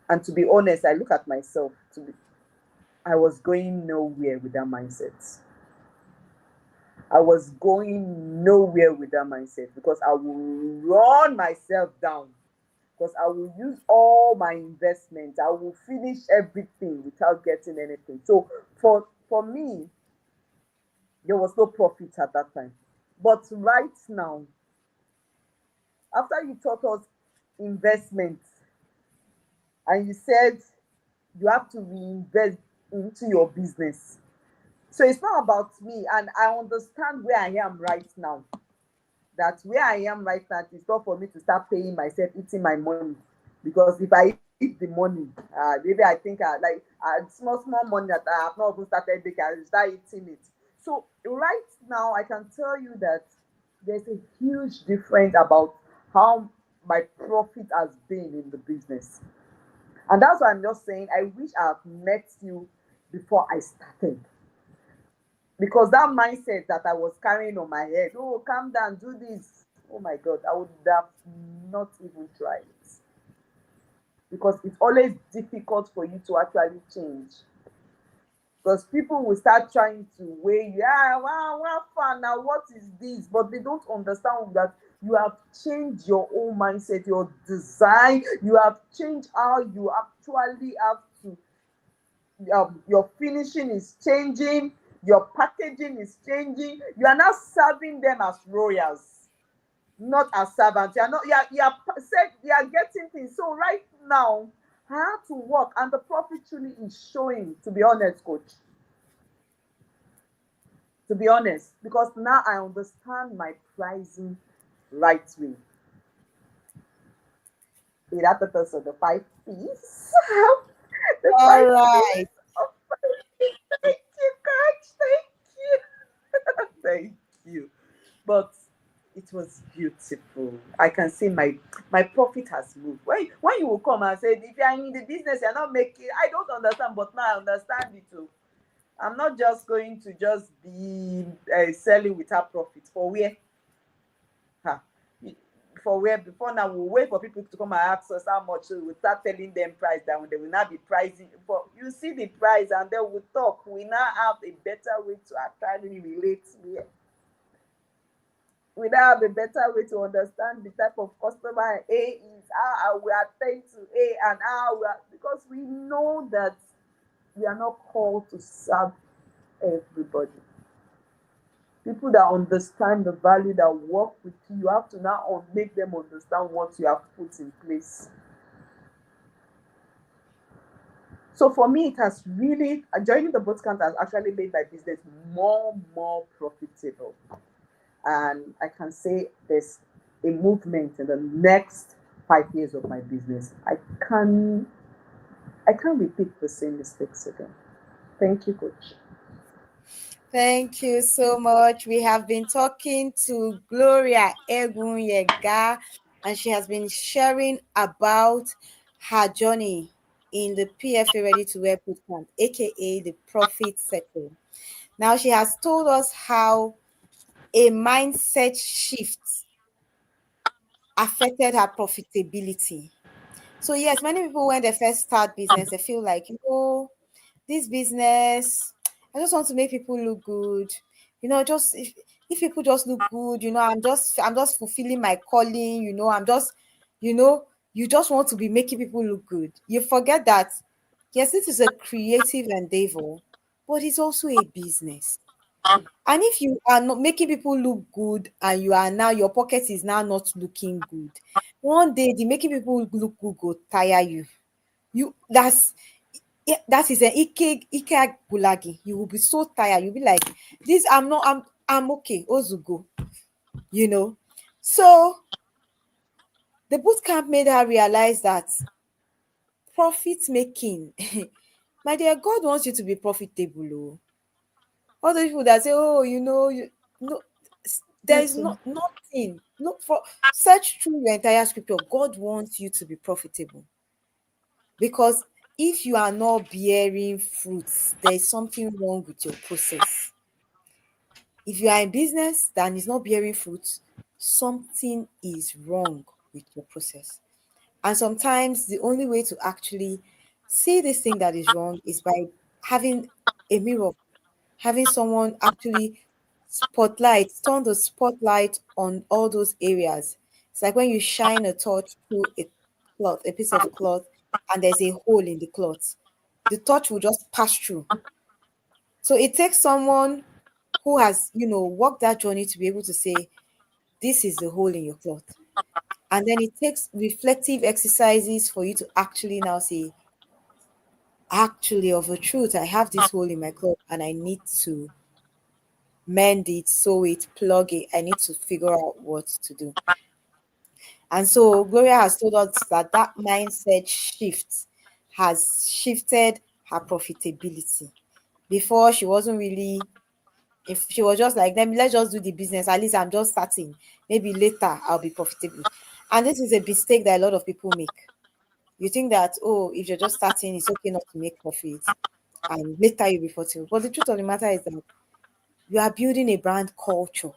S2: and to be honest, I look at myself I was going nowhere with that mindset. I was going nowhere with that mindset because I will run myself down, because I will use all my investments. I will finish everything without getting anything. So for me, There was no profit at that time. But right now, after you taught us investment and you said you have to reinvest into your business. So it's not about me, and I understand where I am right now. That where I am right now, it's not for me to start paying myself, eating my money. Because if I eat the money, maybe I think small money that I have not even started making, I will start eating it. So right now, I can tell you that there's a huge difference about how my profit has been in the business. And that's why I'm just saying, I wish I had met you before I started. Because that mindset that I was carrying on my head, oh, calm down, do this. Oh my God, I would have not even tried it. Because it's always difficult for you to actually change. Because people will start trying to weigh, yeah, wow, fun. Now, what is this? But they don't understand that you have changed your own mindset, your design. You have changed how you actually have to, your finishing is changing, your packaging is changing. You are now serving them as royals, not as servants. You are not. You are getting things. So right now, I have to work, and the profit truly is showing. To be honest, coach. To be honest, because now I understand my pricing right way. That person, the 5 P's, the
S1: All
S2: 5 P's
S1: right.
S2: of thank you, coach. Thank you. But it was beautiful. I can see my profit has moved. When you will come and say, if you are in the business, you're not making, I don't understand, but now I understand it too. I'm not just going to just be selling without profit. For where? Huh. For where? Before now, we'll wait for people to come and ask us how much, so we'll start telling them price down. They will not be pricing. For you see the price, and then we'll talk. We now have a better way to actually relate here. We now have a better way to understand the type of customer A is, how we attend to A, and how we are, because we know that we are not called to serve everybody. People that understand the value, that work with you, you have to now make them understand what you have put in place. So for me, it has really, joining the bootcamp has actually made my business more profitable. And I can say there's a movement in the next 5 years of my business. Can I can't repeat the same mistakes again. Thank you, coach.
S1: Thank you so much. We have been talking to Gloria Egunyega, and she has been sharing about her journey in the PFA Ready-to-Wear Bootcamp, aka the Profit Circle. Now, she has told us how a mindset shift affected her profitability. So, yes, many people, when they first start business, they feel like, this business, I just want to make people look good. Just if people just look good, I'm just fulfilling my calling, I'm just, you just want to be making people look good. You forget that yes, this is a creative endeavor, but it's also a business. And if you are not making people look good and you are now your pocket is now not looking good, one day the making people look good go tire you. That is an Ike Gulagi. You will be so tired. You'll be like, this, I'm okay. Ozugo, you know. So the boot camp made her realize that profit making, my dear, God wants you to be profitable. Oh. All those people that say, oh, no, there is
S2: Okay.
S1: not nothing. Look for search through your entire scripture. God wants you to be profitable. Because if you are not bearing fruits, there is something wrong with your process. If you are in business that is not bearing fruits, something is wrong with your process. And sometimes the only way to actually see this thing that is wrong is by having a mirror, having someone actually turn the spotlight on all those areas. It's like when you shine a torch through a piece of cloth, and there's a hole in the cloth. The torch will just pass through. So it takes someone who has, walked that journey to be able to say, this is the hole in your cloth. And then it takes reflective exercises for you to actually now say, actually, of a truth, I have this hole in my cloth and I need to mend it, sew it, plug it. I need to figure out what to do. And so Gloria has told us that that mindset shift has shifted her profitability. Before, she wasn't really, if she was just like, let's just do the business. At least I'm just starting. Maybe later I'll be profitable. And this is a mistake that a lot of people make. You think that, oh, if you're just starting, it's okay not to make profits and later you'll be profitable. But the truth of the matter is that you are building a brand culture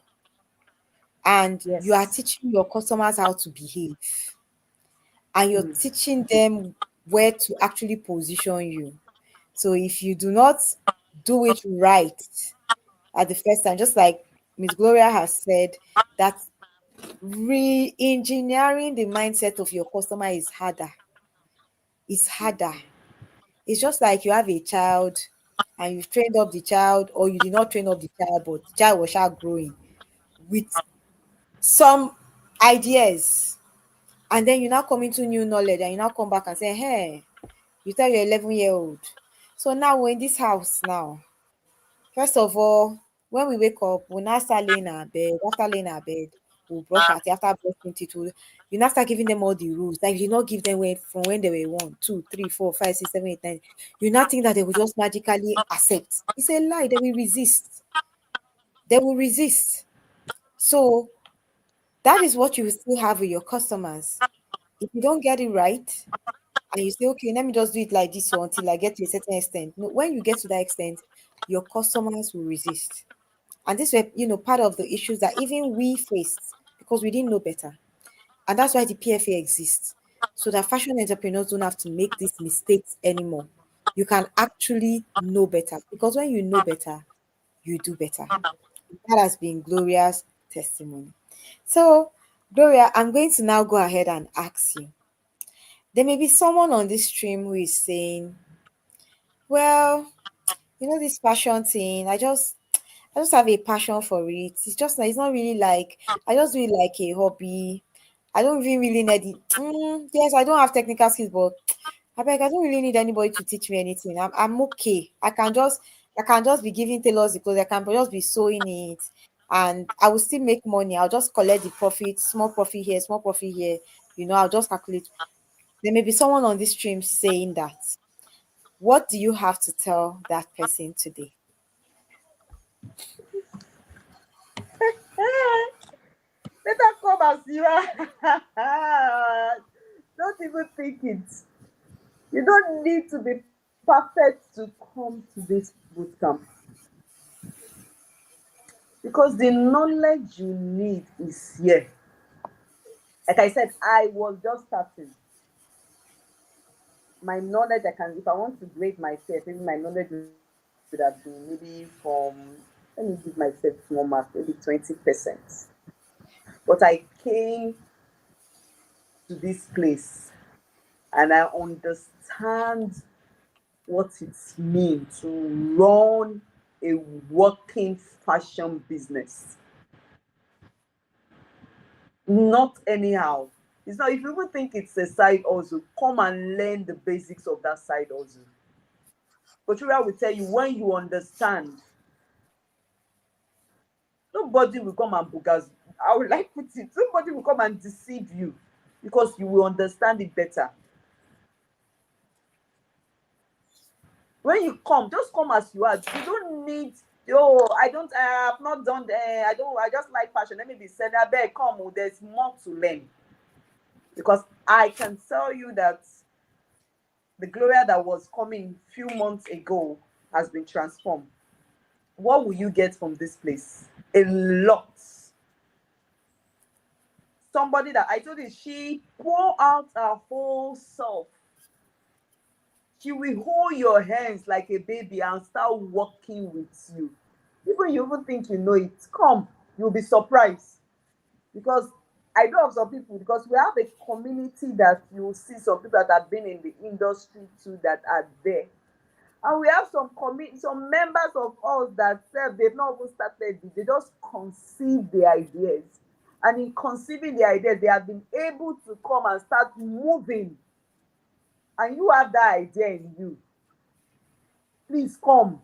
S1: and you are
S2: Yes.
S1: teaching your customers how to behave and you're
S2: Mm.
S1: teaching them where to actually position you. So if you do not do it right at the first time, just like Miss Gloria has said, that re-engineering the mindset of your customer is harder. It's harder. It's just like you have a child and you've trained up the child, or you did not train up the child, but the child was sharp growing with some ideas. And then you now come into new knowledge and you now come back and say, hey, you tell your 11-year-old. So now we're in this house now. First of all, when we wake up, we'll now start laying our bed. After laying our bed, we'll brush our teeth. After brushing teeth, you now start giving them all the rules. Like you not give them from when they were 1, 2, 3, 4, 5, 6, 7, 8, 9. You not think that they will just magically accept. It's a lie. They will resist. They will resist. So that is what you will still have with your customers. If you don't get it right, and you say, okay, let me just do it like this one until I get to a certain extent. No, when you get to that extent, your customers will resist. And this were, part of the issues that even we faced because we didn't know better. And that's why the PFA exists. So that fashion entrepreneurs don't have to make these mistakes anymore. You can actually know better. Because when you know better, you do better. That has been Gloria's testimony. So, Gloria, I'm going to now go ahead and ask you. There may be someone on this stream who is saying, well, this passion thing, I just have a passion for it. It's not really like I just do it like a hobby. I don't even really need it. Yes, I don't have technical skills, but I don't really need anybody to teach me anything. I'm okay. I can just be giving tailors the clothes. I can just be sewing it, and I will still make money. I'll just collect the profit, small profit here, small profit here. I'll just calculate. There may be someone on this stream saying that. What do you have to tell that person today?
S2: Let her come as you are. Don't even think it. You don't need to be perfect to come to this bootcamp because the knowledge you need is here. Like I said, I was just starting. My knowledge, if I want to grade myself, maybe my knowledge would have been maybe let me give myself small mark, maybe 20%. But I came to this place and I understand what it means to run a working fashion business. Not anyhow. It's not, if you even think it's a side also, come and learn the basics of that side also. Kochura will tell you when you understand, nobody will come and bugas. I would like put it, nobody will come and deceive you because you will understand it better. When you come, just come as you are. You don't need, I have not done I just like fashion. Let me be said, I beg, come, there's more to learn. Because I can tell you that the Gloria that was coming few months ago has been transformed. What will you get from this place? A lot. Somebody that I told you, she pour out her whole self. She will hold your hands like a baby and start working with you. Even you even think you know it. Come, you'll be surprised. Because I know of some people, because we have a community that you will see some people that have been in the industry too that are there. And we have some members of us that said they've not even started it. They just conceive the ideas. And in conceiving the ideas, they have been able to come and start moving. And you have that idea in you. Please come.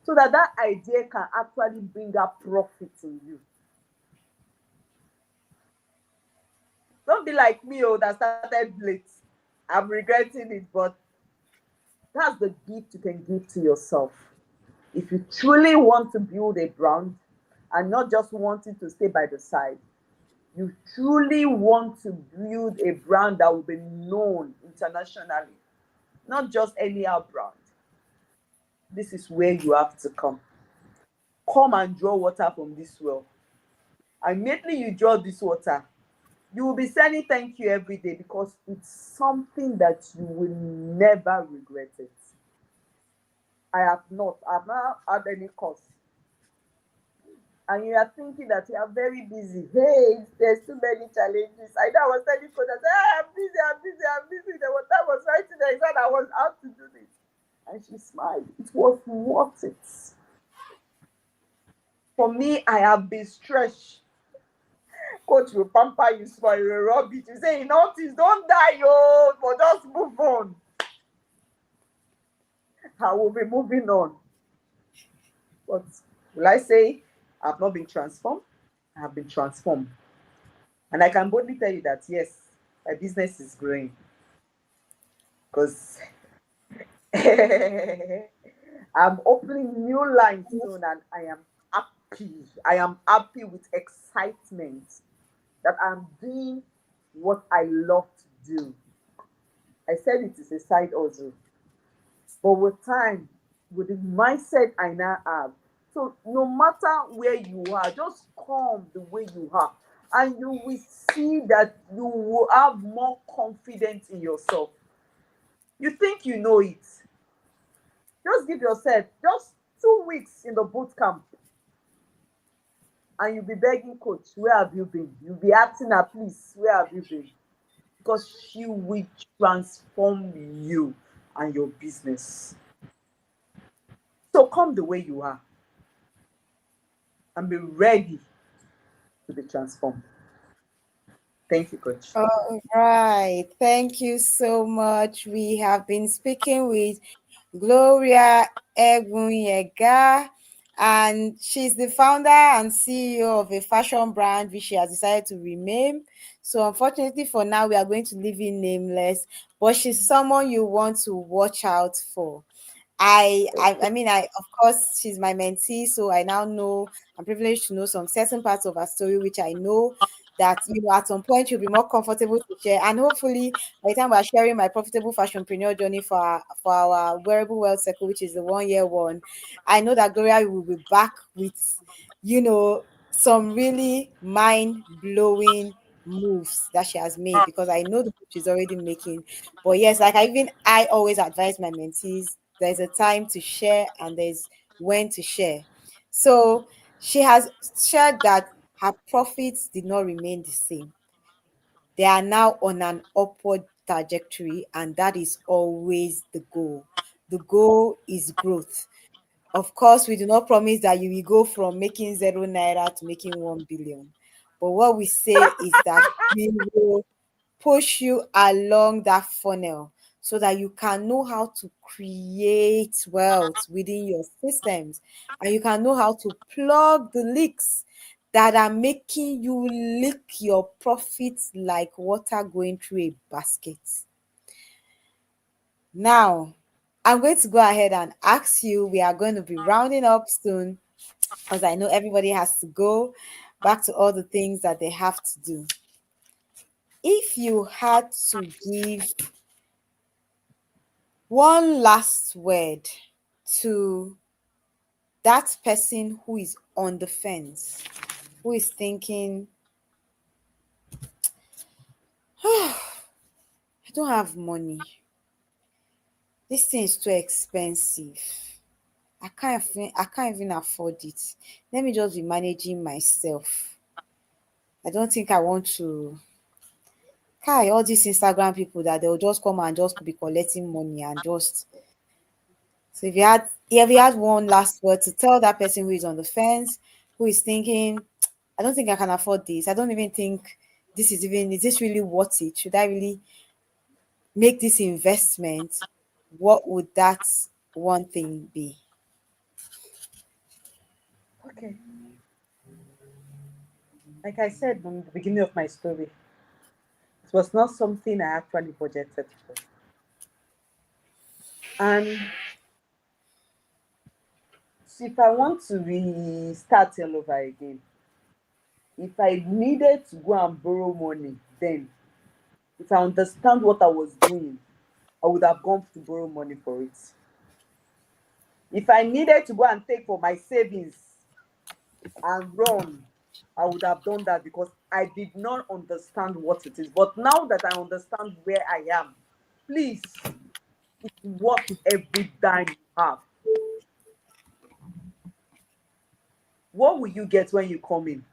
S2: So that that idea can actually bring up profit in you. Don't be like me, oh, that started late. I'm regretting it, but that's the gift you can give to yourself. If you truly want to build a brand and not just wanting to stay by the side, you truly want to build a brand that will be known internationally, not just anyhow brand. This is where you have to come. Come and draw water from this well. Immediately you draw this water, you will be saying thank you every day because it's something that you will never regret it. I've not had any course. And you are thinking that you are very busy. Hey, there's too many challenges. I know I was telling coach, I said, hey, I'm busy. The water was right there. I said I was out to do this. And she smiled. It was worth it. For me, I have been stretched. Coach will pamper you for your rubbish. You say, notice, don't die, yo, but just move on. I will be moving on. But will I say I've not been transformed? I have been transformed. And I can boldly tell you that, yes, my business is growing. Because I'm opening new lines soon and I am happy. I am happy with excitement that I'm doing what I love to do. I said it is a side hustle, but with time, with the mindset I now have, so no matter where you are, just come the way you are, and you will see that you will have more confidence in yourself. You think you know it. Just give yourself just 2 weeks in the boot camp and you'll be begging coach, where have you been? You'll be asking her, please, where have you been? Because she will transform you and your business. So come the way you are and be ready to be transformed. Thank you, coach.
S1: All right. Thank you so much. We have been speaking with Gloria Egunyega, and she's the founder and CEO of a fashion brand which she has decided to rename. So, unfortunately, for now, we are going to leave it nameless, but she's someone you want to watch out for. I mean, of course, she's my mentee, so I now know I'm privileged to know some certain parts of her story, which I know that at some point you'll be more comfortable to share. And hopefully, by the time we're sharing my profitable fashionpreneur journey for our wearable wealth circle, which is the 1 year one, I know that Gloria will be back with some really mind blowing moves that she has made, because I know the moves she's already making. But yes, like I always advise my mentees, there's a time to share and there's when to share. So she has shared that her profits did not remain the same. They are now on an upward trajectory, and that is always the goal. The goal is growth. Of course, we do not promise that you will go from making 0 naira to making 1 billion. But what we say is that we will push you along that funnel so that you can know how to create wealth within your systems, and you can know how to plug the leaks that are making you leak your profits like water going through a basket. Now, I'm going to go ahead and ask you, we are going to be rounding up soon because I know everybody has to go back to all the things that they have to do. If you had to give one last word to that person who is on the fence, who is thinking, I don't have money. This thing is too expensive. I can't even afford it. Let me just be managing myself. I don't think I want to. All these Instagram people that they'll just come and just be collecting money and just So if you had one last word to tell that person who is on the fence, who is thinking, I don't think I can afford this. I don't even think is this really worth it? Should I really make this investment? What would that one thing be?
S2: Okay. Like I said in the beginning of my story, it was not something I actually budgeted for. And so if I want to restart all over again, if I needed to go and borrow money, then if I understand what I was doing, I would have gone to borrow money for it. If I needed to go and take for my savings and run, I would have done that because I did not understand what it is. But now that I understand where I am, please, it's worth every dime you have. What will you get when you come in?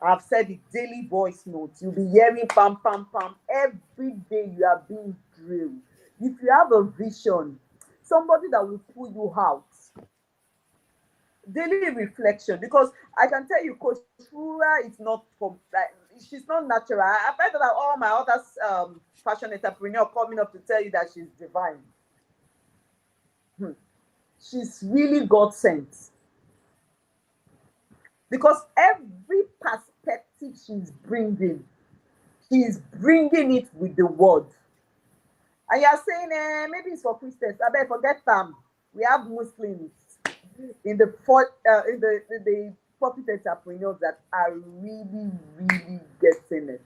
S2: I've said it, daily voice notes. You'll be hearing pam, pam, pam. Every day you are being drilled. If you have a vision, somebody that will pull you out, daily reflection, because I can tell you, Coach Fura is not from like she's not natural. I've heard that all my other fashion entrepreneur coming up to tell you that she's divine. Hmm. She's really God sent because every perspective she's bringing it with the word. And you're saying, maybe it's for Christians. I bet forget them. We have Muslims in the profit entrepreneurs that are really, really getting it.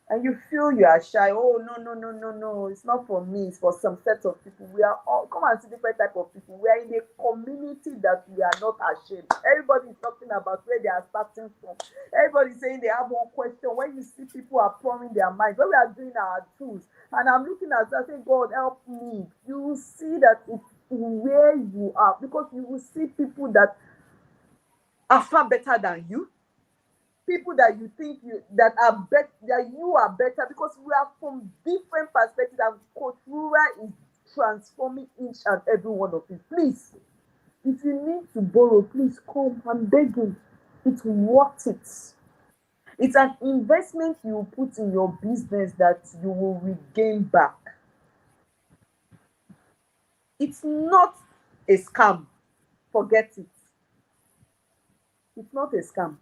S2: And you feel you are shy. Oh no, no, no, no, no. It's not for me, it's for some set of people. We are all come and see different type of people. We are in a community that we are not ashamed. Everybody is talking about where they are starting from. Everybody saying they have one question. When you see people are pouring their minds, when we are doing our tools, and I'm looking at that saying, God help me. You will see that it's where you are, because you will see people that are far better than you, people that you think you that are better, that you are better, because we are from different perspectives, and Coach Rura is transforming each and every one of you. Please, if you need to borrow, please come. I'm begging. It's worth it. It's an investment you put in your business that you will regain back. It's not a scam. Forget it. It's not a scam.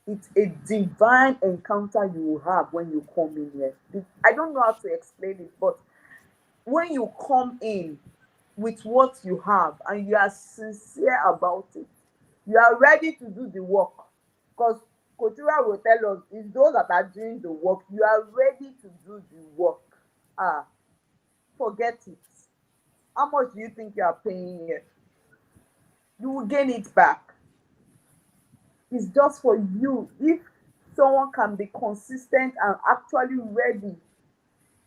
S2: It's a divine encounter you will have when you come in here. I don't know how to explain it, but when you come in with what you have and you are sincere about it, you are ready to do the work. Because Couture will tell us, it's those that are doing the work. You are ready to do the work. Ah, forget it. How much do you think you are paying here? You will gain it back. It's just for you. If someone can be consistent and actually ready.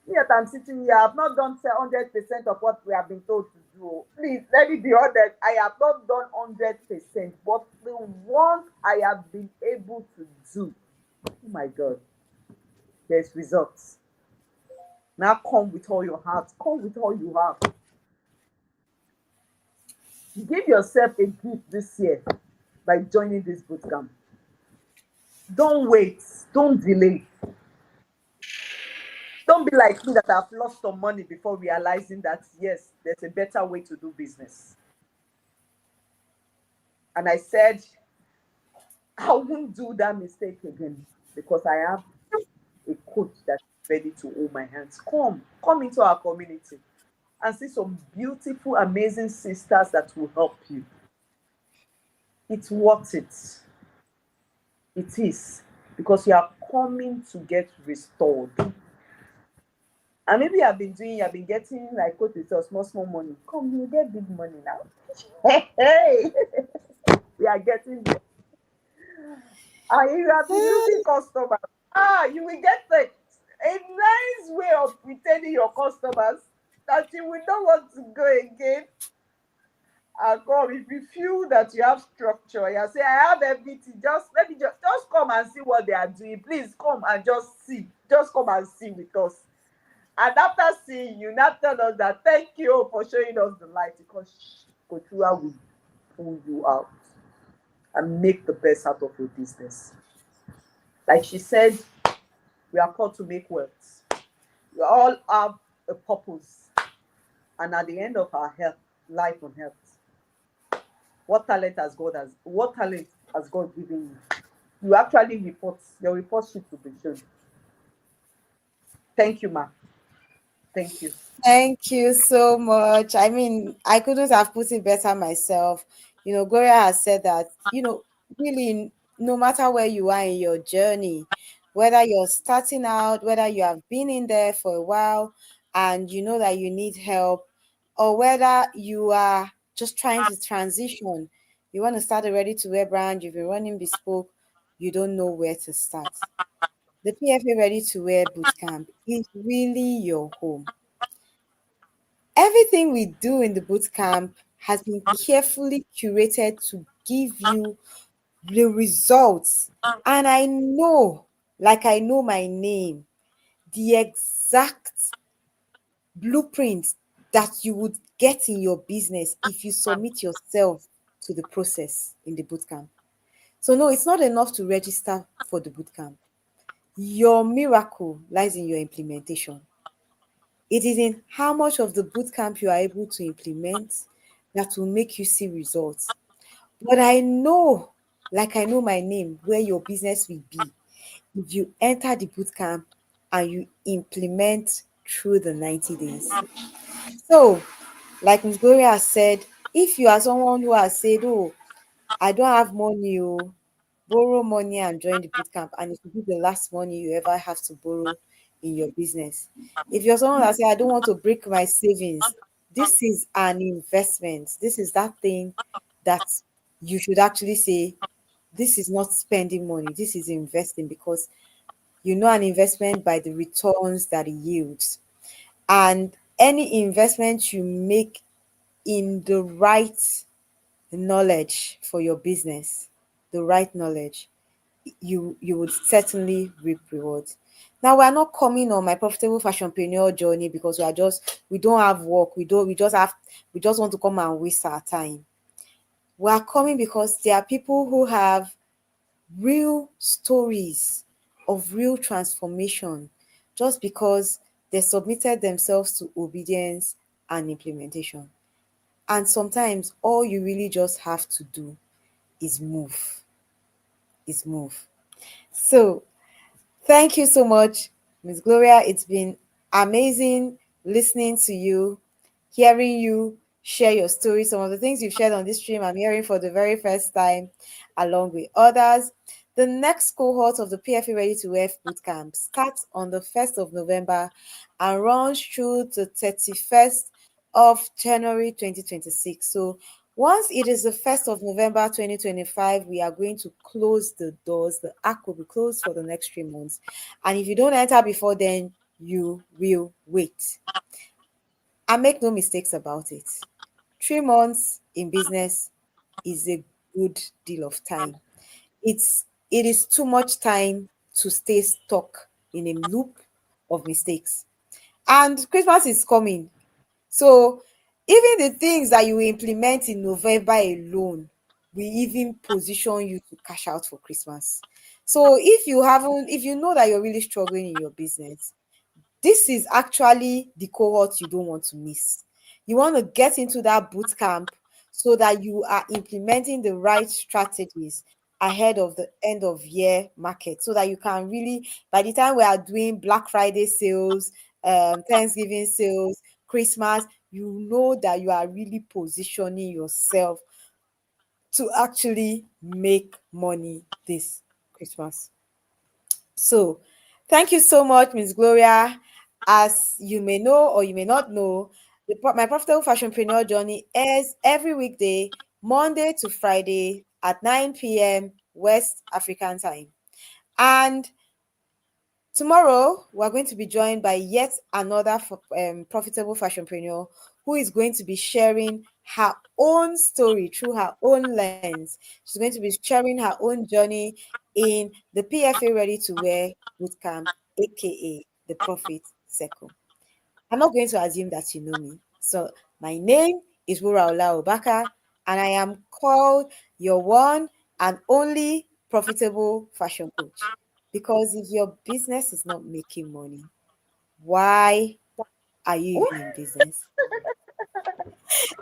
S2: Yet I'm sitting here, I have not done 100% of what we have been told to do. Please, let me be honest, I have not done 100%, but the ones I have been able to do, oh my God, there's results. Now come with all your heart, come with all you have. Give yourself a gift this year by joining this bootcamp. Don't wait, don't delay. Don't be like me that have lost some money before realizing that, yes, there's a better way to do business. And I said, I won't do that mistake again because I have a coach that's ready to hold my hands. Come into our community and see some beautiful, amazing sisters that will help you. It's worth it. It is, because you are coming to get restored. And maybe you have been getting, like coach with us, small money. Come, you get big money now. Hey, we are getting there. And you have been losing customers. You will get a nice way of retaining your customers that you will not want to go again. And come, if you feel that you have structure, you say, I have everything, just let me just come and see what they are doing. Please come and just see. Just come and see with us. And after seeing you, now tell us that thank you for showing us the light because Kochura will pull you out and make the best out of your business. Like she said, we are called to make wealth. We all have a purpose. And at the end of our health, life on health, what talent has God given you? You actually report, your report sheet will be shown. Thank you, ma. Thank you.
S1: Thank you so much. I mean, I couldn't have put it better myself. Gloria has said that, really, no matter where you are in your journey, whether you're starting out, whether you have been in there for a while and you know that you need help, or whether you are just trying to transition, you want to start a ready-to-wear brand, you've been running bespoke, you don't know where to start. The PFA Ready-to-Wear Bootcamp is really your home. Everything we do in the boot camp has been carefully curated to give you the results. And I know, like I know my name, the exact blueprint that you would get in your business if you submit yourself to the process in the boot camp. So, no, it's not enough to register for the boot camp. Your miracle lies in your implementation. It is in how much of the bootcamp you are able to implement that will make you see results. But I know, like I know my name, where your business will be if you enter the bootcamp and you implement through the 90 days. So, like Ms. Gloria has said, if you are someone who has said, oh, I don't have money, oh, borrow money and join the bootcamp, and it will be the last money you ever have to borrow in your business. If you're someone that say, I don't want to break my savings, this is an investment. This is that thing that you should actually say, this is not spending money, this is investing because you know an investment by the returns that it yields. And any investment you make in the right knowledge for your business, the right knowledge, you would certainly reap rewards. Now we're not coming on my profitable fashionpreneur journey because we don't have work, we just want to come and waste our time. We are coming because there are people who have real stories of real transformation just because they submitted themselves to obedience and implementation. And sometimes all you really just have to do is move. So thank you so much, Miss Gloria. It's been amazing listening to you, hearing you share your story. Some of the things you've shared on this stream, I'm hearing for the very first time, along with others. The next cohort of the PFA Ready to Wear Bootcamp starts on the 1st of November and runs through the 31st of January 2026. So once it is the 1st of November 2025, we are going to close the doors. The act will be closed for the next 3 months. And if you don't enter before then, you will wait. And make no mistakes about it. 3 months in business is a good deal of time. It is too much time to stay stuck in a loop of mistakes. And Christmas is coming. So even the things that you implement in November alone will even position you to cash out for Christmas. So if you know that you're really struggling in your business, this is actually the cohort you don't want to miss. You want to get into that boot camp so that you are implementing the right strategies ahead of the end of year market so that you can really, by the time we are doing Black Friday sales, Thanksgiving sales, Christmas, you know that you are really positioning yourself to actually make money this Christmas. So, thank you so much, Miss Gloria. As you may know or you may not know, my profitable fashionpreneur journey airs every weekday, Monday to Friday at 9 p.m. West African time. And tomorrow, we're going to be joined by yet another profitable fashionpreneur who is going to be sharing her own story through her own lens. She's going to be sharing her own journey in the PFA Ready to Wear Bootcamp, aka the Profit Circle. I'm not going to assume that you know me. So my name is Wuraola Ubaka, and I am called your one and only profitable fashion coach. Because if your business is not making money, why are you
S2: Ooh,
S1: even in business?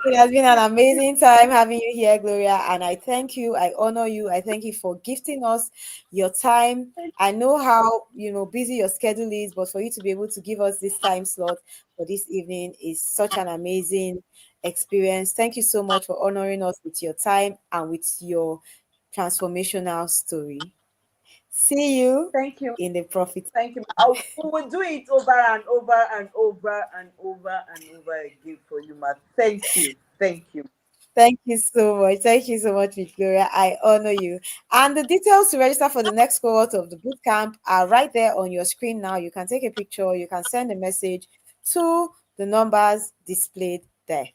S1: It has been an amazing time having you here, Gloria, and I thank you. I honor you. I thank you for gifting us your time. I know how busy your schedule is, but for you to be able to give us this time slot for this evening is such an amazing experience. Thank you so much for honoring us with your time and with your transformational story. See you
S2: thank you.
S1: in the profit.
S2: Thank you. We will do it over and over and over and over and over again for you, ma. Thank you. Thank you.
S1: Thank you so much. Thank you so much, Victoria. I honor you. And the details to register for the next cohort of the bootcamp are right there on your screen now. You can take a picture, you can send a message to the numbers displayed there.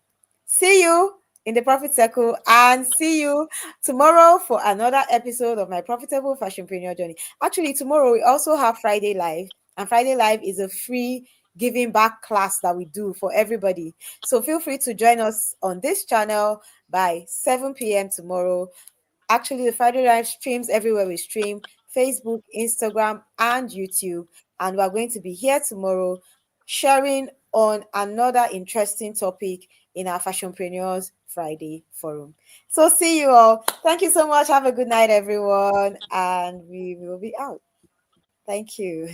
S1: See you in the Profit Circle and see you tomorrow for another episode of my Profitable Fashionpreneur Journey. Actually, tomorrow we also have Friday Live, and Friday Live is a free giving back class that we do for everybody. So feel free to join us on this channel by 7 p.m. tomorrow. Actually, the Friday Live streams everywhere we stream: Facebook, Instagram, and YouTube. And we're going to be here tomorrow sharing on another interesting topic in our Fashionpreneurs Friday forum. So see you all. Thank you so much. Have a good night, everyone. And we will be out. Thank you.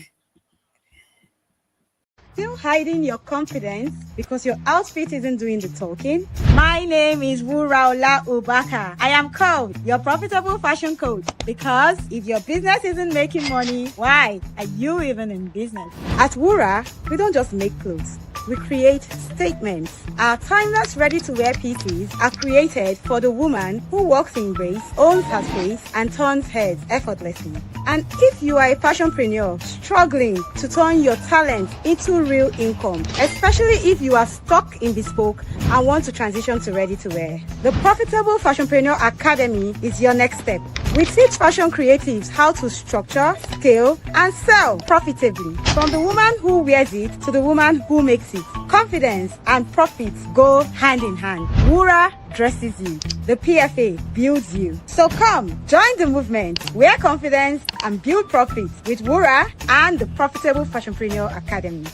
S1: Still hiding your confidence because your outfit isn't doing the talking? My name is Wuraola Ubaka. I am called your profitable fashion coach because if your business isn't making money, why are you even in business? At Wura, we don't just make clothes. We create statements. Our timeless ready-to-wear pieces are created for the woman who walks in grace, owns her space, and turns heads effortlessly. And if you are a fashionpreneur struggling to turn your talent into real income, especially if you are stuck in bespoke and want to transition to ready-to-wear, the Profitable Fashionpreneur Academy is your next step. We teach fashion creatives how to structure, scale, and sell profitably. From the woman who wears it to the woman who makes it. Confidence and profits go hand in hand. Wura dresses you. The PFA builds you. So come, join the movement. Wear confidence and build profits with Wura and the Profitable Fashionpreneur Academy.